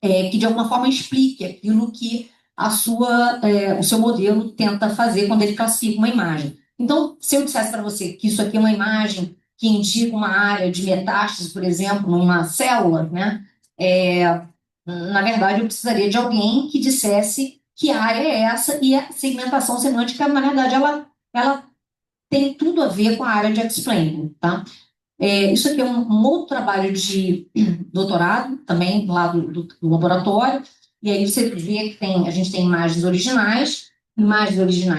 que de alguma forma explique aquilo que o seu modelo tenta fazer quando ele classifica uma imagem. Então, se eu dissesse para você que isso aqui é uma imagem que indica uma área de metástase, por exemplo, numa célula, né? Na verdade, eu precisaria de alguém que dissesse que área é essa e a segmentação semântica, na verdade, ela tem tudo a ver com a área de explaining, tá? Isso aqui é um outro trabalho de doutorado, também lá do laboratório, e aí você vê que a gente tem imagens originais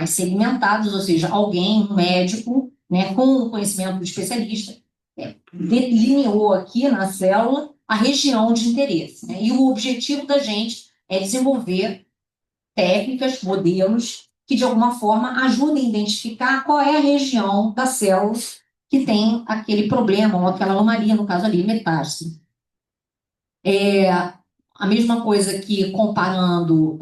segmentadas, ou seja, alguém, um médico, né, com o conhecimento do especialista, delineou aqui na célula a região de interesse, né? E o objetivo da gente é desenvolver técnicas, modelos, que de alguma forma ajudem a identificar qual é a região da célula que tem aquele problema ou aquela anomalia, no caso ali, metástase. A mesma coisa que comparando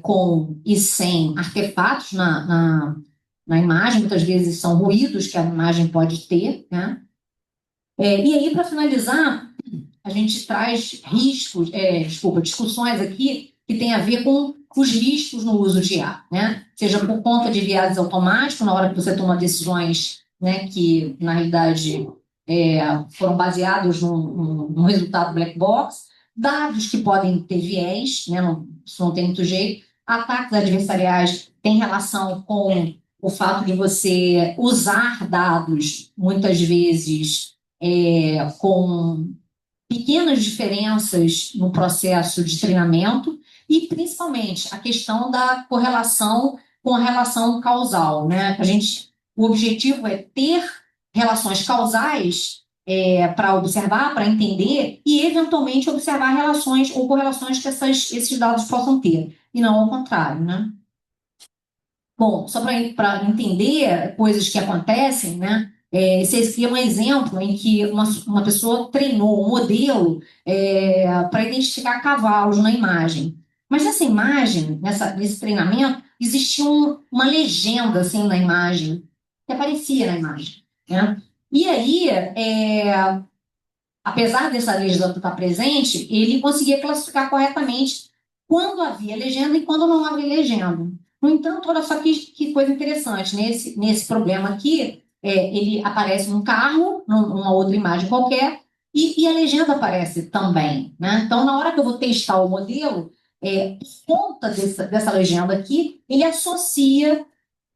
com e sem artefatos na imagem, muitas vezes são ruídos que a imagem pode ter, né? E aí, para finalizar, a gente traz discussões aqui que tem a ver com os riscos no uso de IA, né? Seja por conta de viés automáticos, na hora que você toma decisões, né, que, na realidade, foram baseados num resultado black box, dados que podem ter viés, né, isso não tem muito jeito, ataques adversariais têm relação com o fato de você usar dados, muitas vezes, com pequenas diferenças no processo de treinamento e, principalmente, a questão da correlação com a relação causal, né? O objetivo é ter relações causais para observar, para entender e, eventualmente, observar relações ou correlações que esses dados possam ter, e não ao contrário, né? Bom, só para entender coisas que acontecem, né? Esse aqui é um exemplo em que uma pessoa treinou um modelo para identificar cavalos na imagem. Mas nessa imagem, nesse treinamento, existia uma legenda assim na imagem, que aparecia na imagem, né? E aí, apesar dessa legenda estar presente, ele conseguia classificar corretamente quando havia legenda e quando não havia legenda. No entanto, olha só que coisa interessante, nesse problema aqui, ele aparece um carro, numa outra imagem qualquer, e a legenda aparece também, né? Então, na hora que eu vou testar o modelo, por conta dessa legenda aqui, ele associa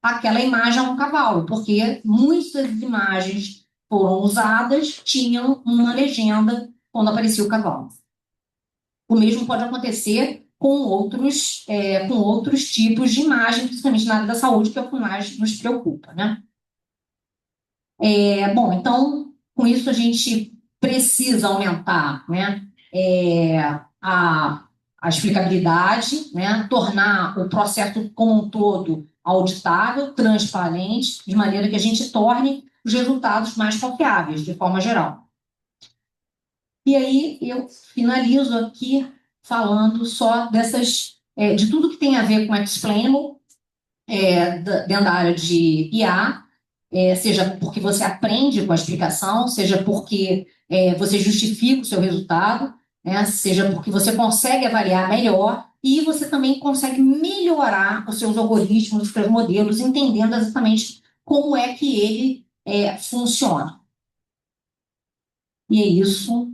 aquela imagem a um cavalo, porque muitas imagens foram usadas, tinham uma legenda quando aparecia o cavalo. O mesmo pode acontecer com outros tipos de imagem, principalmente na área da saúde, que é o que mais nos preocupa, né? Bom, então, com isso a gente precisa aumentar, né, a explicabilidade, né, tornar o processo como um todo auditável, transparente, de maneira que a gente torne os resultados mais confiáveis, de forma geral. E aí eu finalizo aqui falando só de tudo que tem a ver com Explainable, dentro da área de IA, seja porque você aprende com a explicação, seja porque você justifica o seu resultado, né, seja porque você consegue avaliar melhor e você também consegue melhorar os seus algoritmos, os seus modelos, entendendo exatamente como é que ele funciona. E é isso.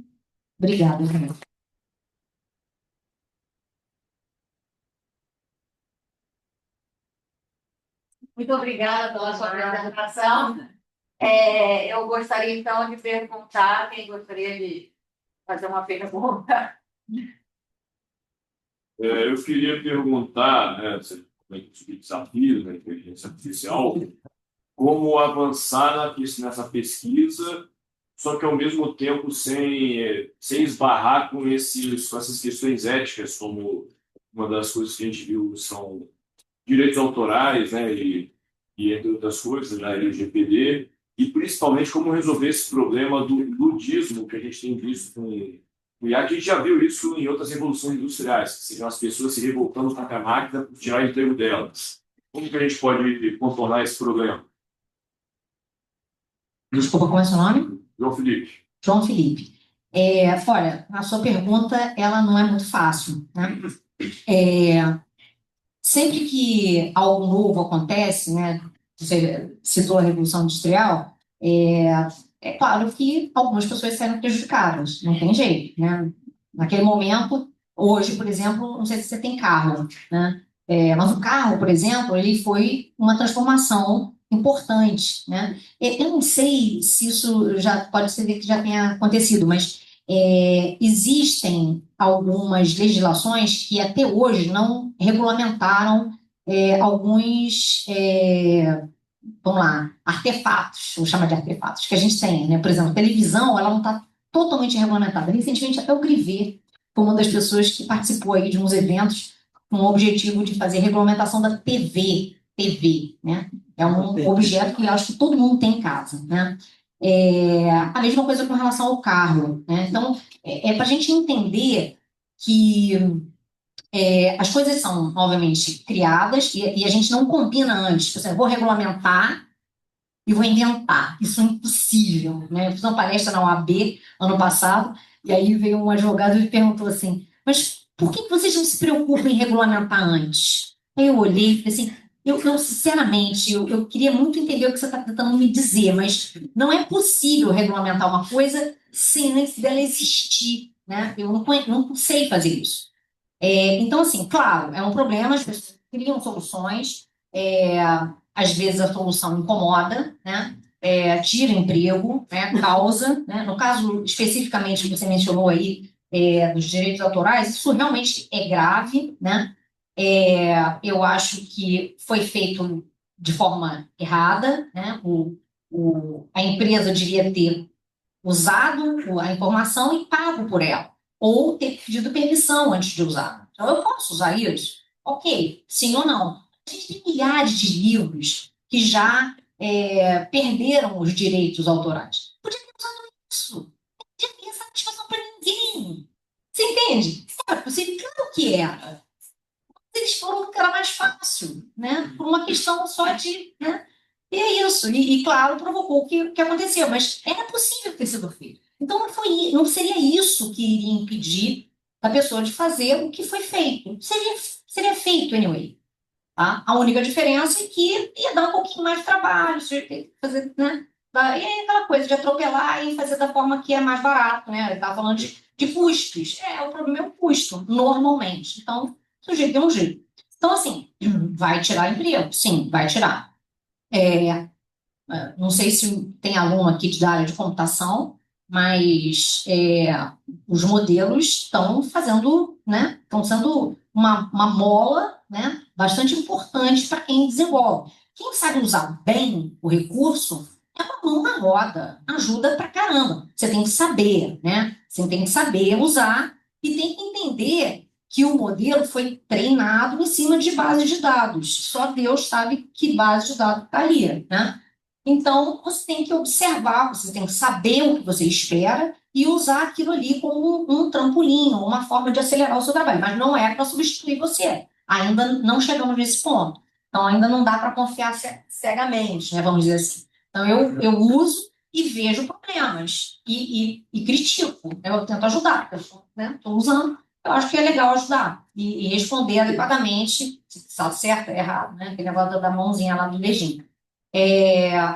Obrigada. Muito obrigada pela sua apresentação. Eu gostaria, então, de perguntar, quem gostaria de fazer uma pergunta? Eu queria perguntar, né, como é que os desafios da inteligência artificial, como avançar nessa pesquisa, só que ao mesmo tempo sem esbarrar com essas questões éticas, como uma das coisas que a gente viu são direitos autorais, né, e entre outras coisas, da LGPD, e principalmente como resolver esse problema do ludismo que a gente tem visto com o IA, que a gente já viu isso em outras revoluções industriais, que seriam as pessoas se revoltando contra a máquina por tirar o emprego delas. Como que a gente pode contornar esse problema? Desculpa, como é seu nome? João Felipe. João Felipe. Olha, a sua pergunta, ela não é muito fácil, né? Sempre que algo novo acontece, né? Você citou a Revolução Industrial, é claro que algumas pessoas saíram prejudicadas, não tem jeito, né? Naquele momento, hoje, por exemplo, não sei se você tem carro, né? Mas o carro, por exemplo, ele foi uma transformação importante, né? Eu não sei se isso já pode ser que já tenha acontecido, mas existem algumas legislações que até hoje não regulamentaram alguns, vamos lá, artefatos, vou chamar de artefatos, que a gente tem, né? Por exemplo, a televisão, ela não está totalmente regulamentada. Recentemente, até o Grivet foi uma das pessoas que participou aí de uns eventos com o objetivo de fazer regulamentação da TV, né? É um objeto que eu acho que todo mundo tem em casa, né? A mesma coisa com relação ao carro, né? Então, para a gente entender que as coisas são, obviamente, criadas e a gente não combina antes. Por exemplo, vou regulamentar e vou inventar. Isso é impossível, né? Eu fiz uma palestra na OAB ano passado e aí veio um advogado e me perguntou assim, mas por que vocês não se preocupam em regulamentar antes? Aí eu olhei e falei assim, eu sinceramente, eu queria muito entender o que você está tentando me dizer, mas não é possível regulamentar uma coisa sem nem dela existir, né? Eu não sei fazer isso. Então, assim, claro, é um problema, as pessoas criam soluções, às vezes a solução incomoda, né? Tira emprego, né? Causa, né? No caso especificamente que você mencionou aí, dos direitos autorais, isso realmente é grave, né? Eu acho que foi feito de forma errada, né? A empresa devia ter usado a informação e pago por ela, ou ter pedido permissão antes de usar. Então, eu posso usar isso? Ok, sim ou não? A gente tem milhares de livros que já perderam os direitos autorais. Podia ter usado isso. Não podia ter satisfação para ninguém. Você entende? Era possível? Claro que era. Eles foram porque era mais fácil, né? Por uma questão só de, né? E é isso. E claro, provocou o que aconteceu, mas era possível ter sido feito. Então não seria isso que iria impedir a pessoa de fazer o que foi feito. Seria feito anyway. Tá? A única diferença é que ia dar um pouquinho mais de trabalho, você ia ter que fazer, né? E aí aquela coisa de atropelar e fazer da forma que é mais barato, né? Ele estava falando de custos. O problema é o custo, normalmente. Então, o jeito é um jeito. Então, assim, vai tirar emprego? Sim, vai tirar. Não sei se tem aluno aqui da área de computação, mas os modelos estão fazendo, né? Estão sendo uma mola, né? Bastante importante para quem desenvolve. Quem sabe usar bem o recurso é uma mão na roda, ajuda pra caramba. Você tem que saber, né? Você tem que saber usar e tem que entender que o modelo foi treinado em cima de base de dados. Só Deus sabe que base de dados está ali, né? Então, você tem que observar, você tem que saber o que você espera e usar aquilo ali como um trampolim, uma forma de acelerar o seu trabalho. Mas não é para substituir você. Ainda não chegamos nesse ponto. Então, ainda não dá para confiar cegamente, né, vamos dizer assim. Então, eu uso e vejo problemas e critico. Eu tento ajudar. Estou usando. Eu acho que é legal ajudar e responder adequadamente, se está certo ou errado, né? Aquele negócio da mãozinha lá do dedinho.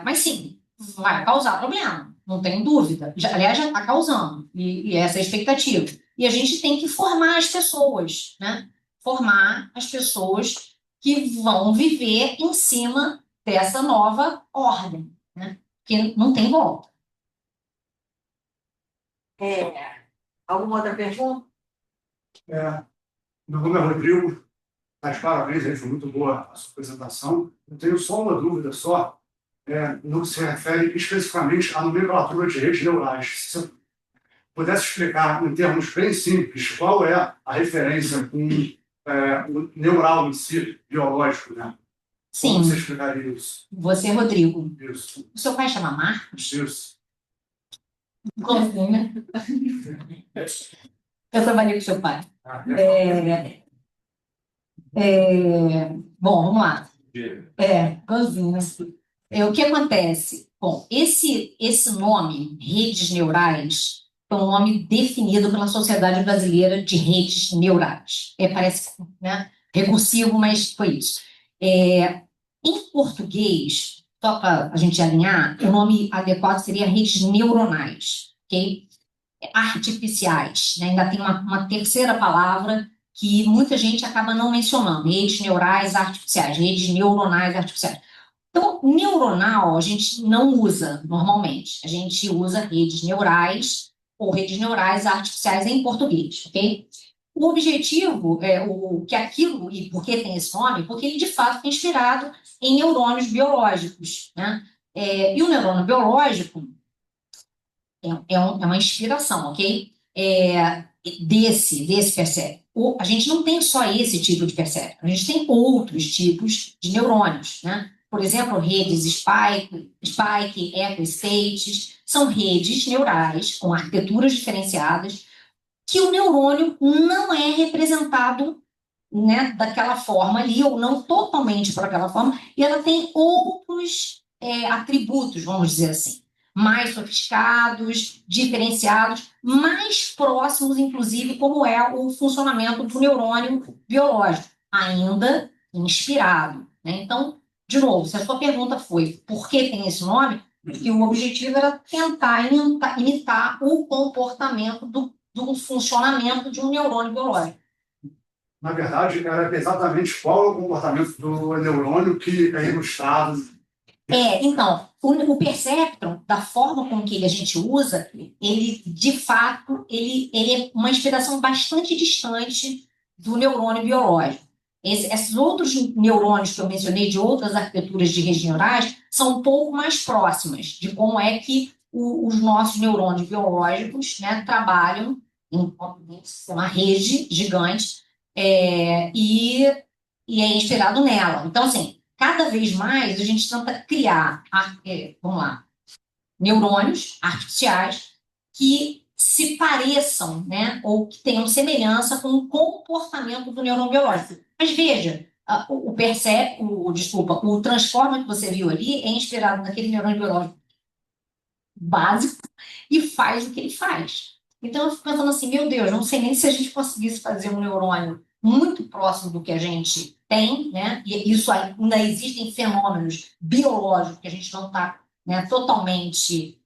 Mas sim, vai causar problema, não tem dúvida. Aliás, já está causando, e essa é a expectativa. E a gente tem que formar as pessoas, né? Formar as pessoas que vão viver em cima dessa nova ordem, né? Porque não tem volta. Alguma outra pergunta? Meu nome é Rodrigo. Parabéns, aí, foi muito boa a sua apresentação. Eu tenho só uma dúvida no que se refere especificamente à nomenclatura de redes neurais. Se você pudesse explicar, em termos bem simples, qual é a referência com o neural em si, biológico, né? Sim. Como você explicaria isso? Você, Rodrigo. Isso. O seu pai chama Marcos? Isso. Como assim, né? Eu trabalhei com seu pai. Bom, vamos lá. Igualzinho, né? O que acontece? Bom, esse nome, redes neurais, é um nome definido pela Sociedade Brasileira de Redes Neurais. Parece, né, recursivo, mas foi isso. Em português, só para a gente alinhar, o nome adequado seria redes neuronais, ok? Artificiais, né? Ainda tem uma terceira palavra que muita gente acaba não mencionando, redes neurais artificiais, redes neuronais artificiais. Então, neuronal a gente não usa normalmente, a gente usa redes neurais ou redes neurais artificiais em português, ok? O objetivo que aquilo, e por que tem esse nome? Porque ele de fato é inspirado em neurônios biológicos, né? E o neurônio biológico é uma inspiração, ok? Desse percebe. A gente não tem só esse tipo de percebe, a gente tem outros tipos de neurônios, né? Por exemplo, redes Spike, eco-states, são redes neurais com arquiteturas diferenciadas que o neurônio não é representado, né, daquela forma ali, ou não totalmente por aquela forma, e ela tem outros atributos, vamos dizer assim, mais sofisticados, diferenciados, mais próximos, inclusive, como é o funcionamento do neurônio biológico, ainda inspirado, né? Então, de novo, se a sua pergunta foi por que tem esse nome, porque o objetivo era tentar imitar o comportamento do funcionamento de um neurônio biológico. Na verdade, era exatamente qual é o comportamento do neurônio que é ilustrado. Então, o perceptron, da forma com que a gente usa, ele, de fato, ele é uma inspiração bastante distante do neurônio biológico. Esses outros neurônios que eu mencionei, de outras arquiteturas de redes neurais, são um pouco mais próximas de como é que os nossos neurônios biológicos, né, trabalham em uma rede gigante e é inspirado nela. Então, assim, cada vez mais a gente tenta criar, vamos lá, neurônios artificiais que se pareçam, né, ou que tenham semelhança com o comportamento do neurônio biológico. Mas veja, o transformer que você viu ali é inspirado naquele neurônio biológico básico e faz o que ele faz. Então eu fico pensando assim, meu Deus, não sei nem se a gente conseguisse fazer um neurônio muito próximo do que a gente tem, né? E isso ainda existem fenômenos biológicos que a gente não está, né, totalmente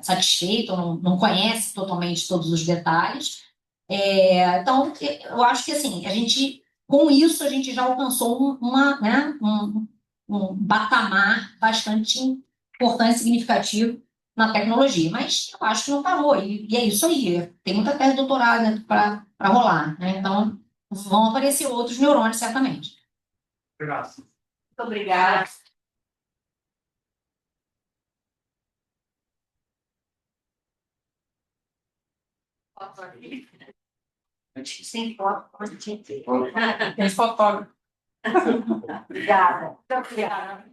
satisfeito, não conhece totalmente todos os detalhes. Então, eu acho que assim, com isso a gente já alcançou um patamar bastante importante e significativo na tecnologia, mas eu acho que não parou, e é isso aí, tem muita tese de doutorado, né, para rolar, né? Então vão aparecer outros neurônios, certamente. Obrigado. Muito obrigada. Sem foto, pode ter. Tem fotógrafo. Obrigada. Muito obrigada.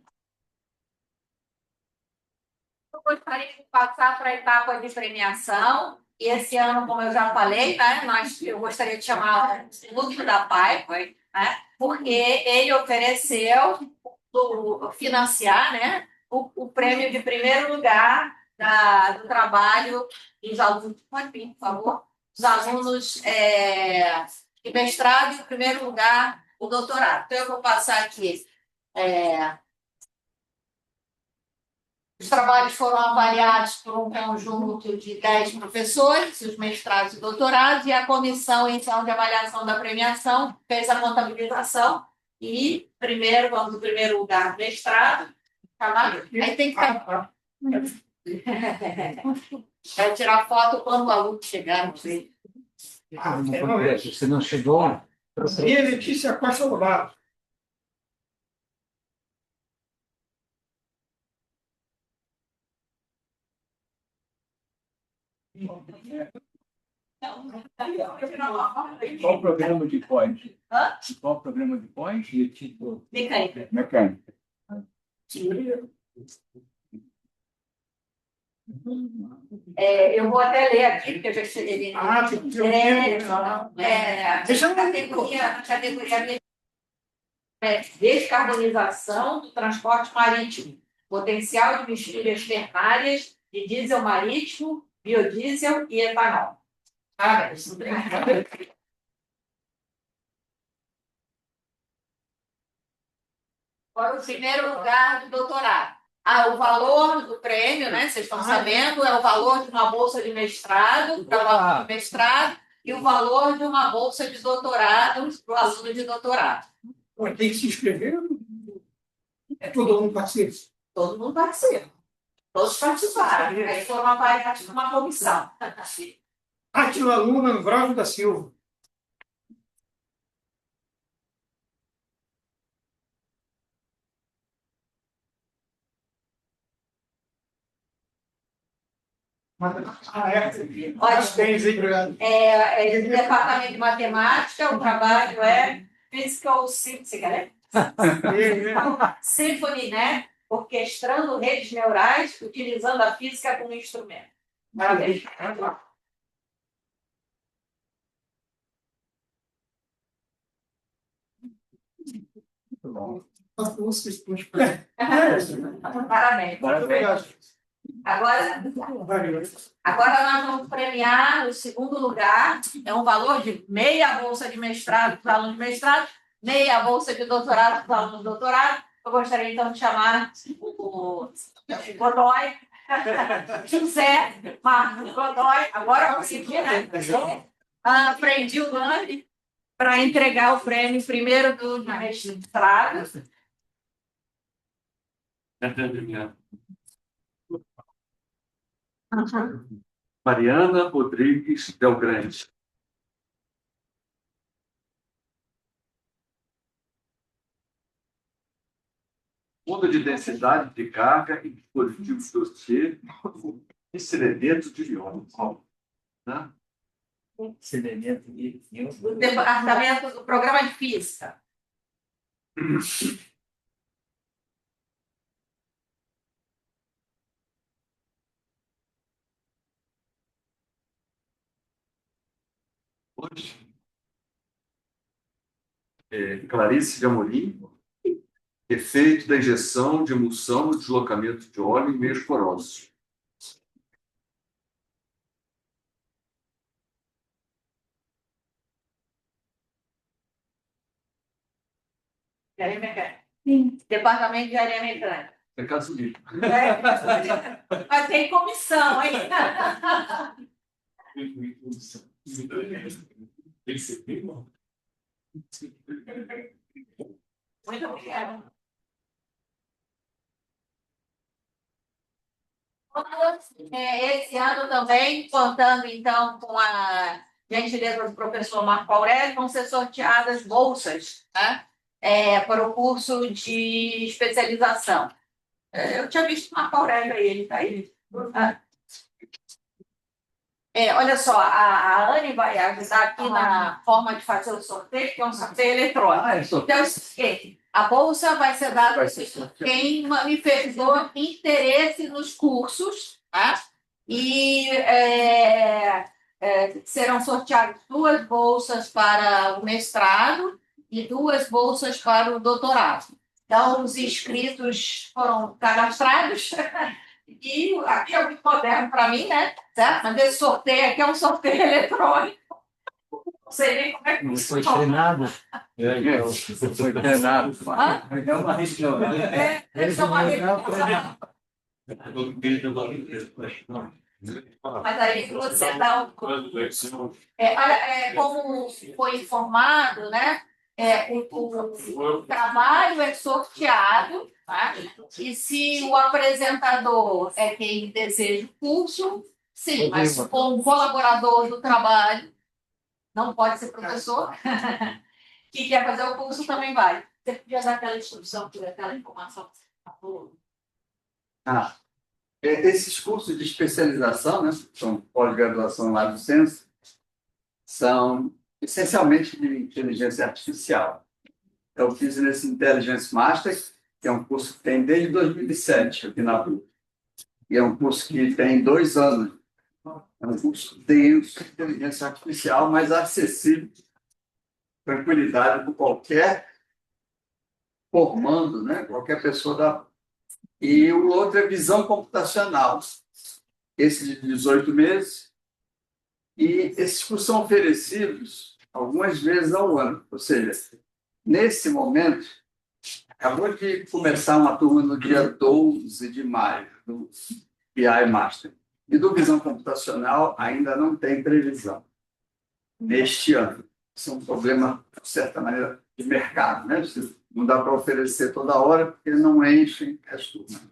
Eu gostaria de passar para a etapa de premiação. E esse ano, como eu já falei, né, eu gostaria de chamar o Lúcio da Piper, né, porque ele ofereceu financiar, né, o prêmio de primeiro lugar do trabalho dos alunos. Pode vir, por favor. Dos alunos de mestrado e, em primeiro lugar, o doutorado. Então, eu vou passar aqui. Os trabalhos foram avaliados por um conjunto de 10 professores, os mestrados e doutorados, e a comissão, então, de avaliação da premiação fez a contabilização e, vamos no primeiro lugar, mestrado. Aí tem que vai tirar foto quando o aluno chegar, não sei. Você não chegou? E a Letícia Costa Lobato. Qual o programa de pós? Hã? Qual o programa de pós? Mecânica. Mecânica. Eu vou até ler aqui, porque eu já escrevi. A categoria descarbonização do transporte marítimo, potencial de misturas ternárias de diesel marítimo, biodiesel e etanol. Parabéns. Agora, o primeiro lugar do doutorado. O valor do prêmio, né? Vocês estão sabendo, é o valor de uma bolsa de mestrado para o aluno de mestrado e o valor de uma bolsa de doutorado para o aluno de doutorado. Tem que se inscrever? Todo mundo participa? Todo mundo participa. Todos participaram. Aí foram avaliados por uma comissão. Átila Luna Andrade da Silva. É do Departamento de Matemática, o trabalho é Physical Symphony, né? Orquestrando redes neurais, utilizando a física como instrumento. Parabéns. Parabéns. Agora nós vamos premiar o segundo lugar. É um valor de meia bolsa de mestrado para os alunos de mestrado, meia bolsa de doutorado para os alunos de doutorado. Eu gostaria então de chamar o Godoy, José Marcos Godoy, agora eu consegui, né? Aprendi o nome para entregar o prêmio primeiro do mestrado. Mariana Rodrigues Del Grande. Muda de densidade de carga em dispositivos dossiê e sedimento de iônios. Né? Sedimento de O departamento do programa de física. Hoje, Clarice de Amorim, efeito da injeção de emulsão no deslocamento de óleo em meios porosos. Engenharia mecânica. Sim. Departamento de engenharia mecânica. É caso livre. Mas tem comissão, hein? Muito obrigada. Esse ano também, contando então com a gentileza do professor Marco Aurélio, vão ser sorteadas bolsas, né? Para o curso de especialização. Eu tinha visto o Marco Aurélio aí, ele está aí. Olha só, a Anne vai ajudar aqui na forma de fazer o sorteio, que é um sorteio eletrônico. Então, a bolsa vai ser dada para quem manifestou interesse nos cursos, tá? E serão sorteadas 2 bolsas para o mestrado e 2 bolsas para o doutorado. Então, os inscritos foram cadastrados. E aqui é muito moderno para mim, né? Certo? Mas esse sorteio aqui é um sorteio eletrônico. Não sei nem como é que Não foi treinado. Foi treinado. É uma região. Eles são uma região. Mas aí você dá um... olha, como foi informado, né? O trabalho é sorteado, tá? E se o apresentador é quem deseja o curso, sim, mas se for um colaborador do trabalho, não pode ser professor, que quer fazer o curso também vai. Você podia dar aquela instrução, aquela informação. Esses cursos de especialização, né, são pós-graduação lá do Censo, são essencialmente de inteligência artificial. Eu fiz nesse Intelligence Master, que é um curso que tem desde 2007 aqui na PUC. E é um curso que tem 2 anos. É um curso denso de inteligência artificial, mas acessível, tranquilidade para qualquer formando, né? Qualquer pessoa da... E o outro é visão computacional. Esse de 18 meses. E esses cursos são oferecidos algumas vezes ao ano. Ou seja, nesse momento, acabou de começar uma turma no dia 12 de maio, do BI Master. E do Visão Computacional ainda não tem previsão neste ano. Isso é um problema, de certa maneira, de mercado, né? Não dá para oferecer toda hora, porque não enchem as turmas.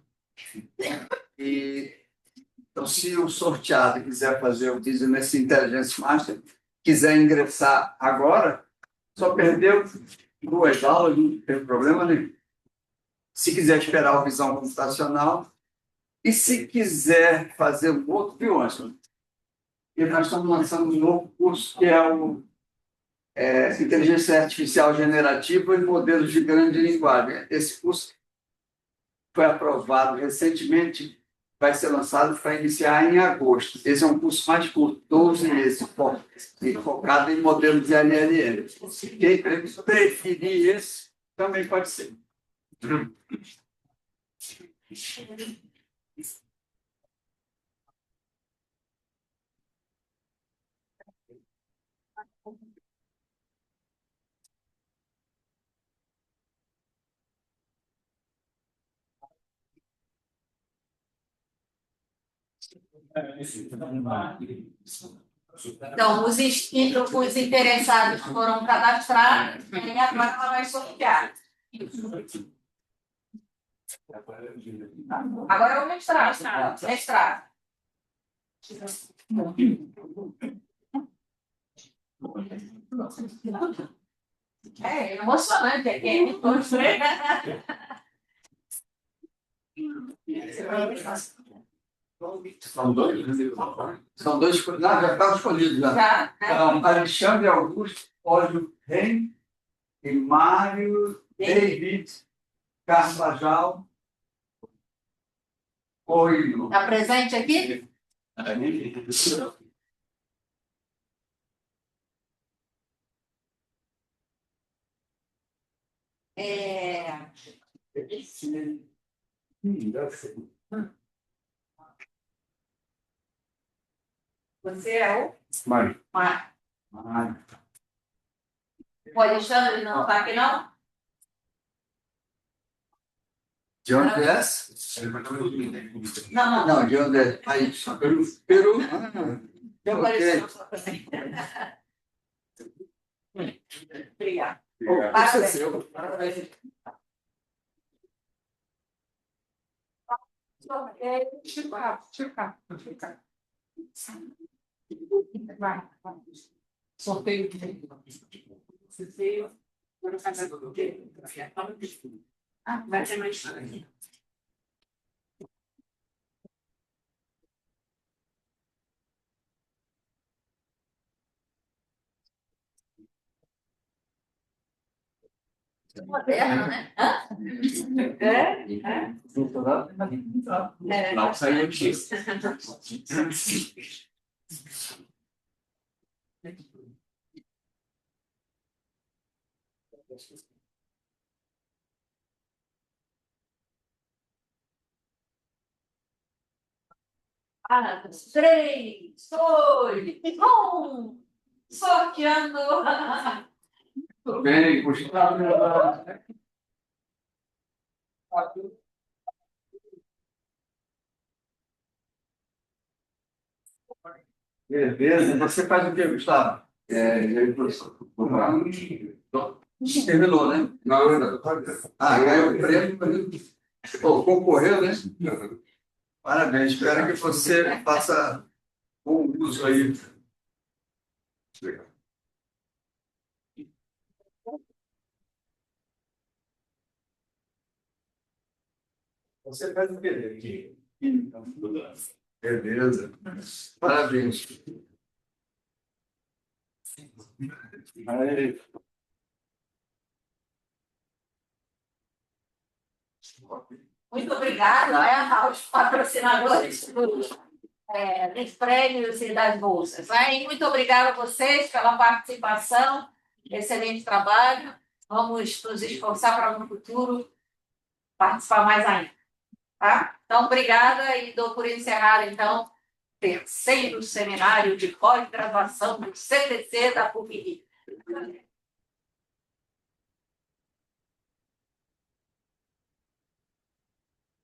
Então, se o sorteado quiser fazer o Business Intelligence Master, quiser ingressar agora, só perdeu 2 aulas, não tem problema nenhum. Se quiser esperar o Visão Computacional, e se quiser fazer um outro, viu, Ângelo? E nós estamos lançando um novo curso, que é o Inteligência Artificial Generativa e Modelos de Grande Linguagem. Esse curso foi aprovado recentemente, vai ser lançado para iniciar em agosto. Esse é um curso mais curto, 12 meses, focado em modelos de LLM. Quem preferir esse, também pode ser. Então, os interessados foram cadastrados e agora ela vai sortear. Agora é o mestrado. Mestrado. É emocionante aqui. São 2? São 2. Não, já estavam escolhidos. Já. Então, Alexandre Augusto, Olho Ren e Mário David Carvajal Coelho. Está presente aqui? Você é o Mário. Mário. O Alexandre não está aqui, não? De onde é? Não. Não, de onde é? Aí, Peru. Eu Ok. apareci só também. Obrigada. Isso é seu. Parabéns. Vai. Sorteio. Sorteio. Vai ser mais. Moderno, né? Lá saiu o X. Ah, 3, 2, 1. Sorteando. Tudo bem, puxa. Beleza. Você faz o quê, Gustavo? Professor. Terminou, né? Não, ainda. Ganhou o prêmio. Pô, concorreu, né? Parabéns. Espero que você faça bom uso aí. Você faz o quê? Beleza. Parabéns. Aí. Muito obrigada, né, aos patrocinadores dos prêmios e das bolsas. Né? E muito obrigada a vocês pela participação, excelente trabalho. Vamos nos esforçar para no futuro participar mais ainda. Tá? Então, obrigada e dou por encerrado, então, terceiro seminário de pós-graduação do CTC da PUC-Rio.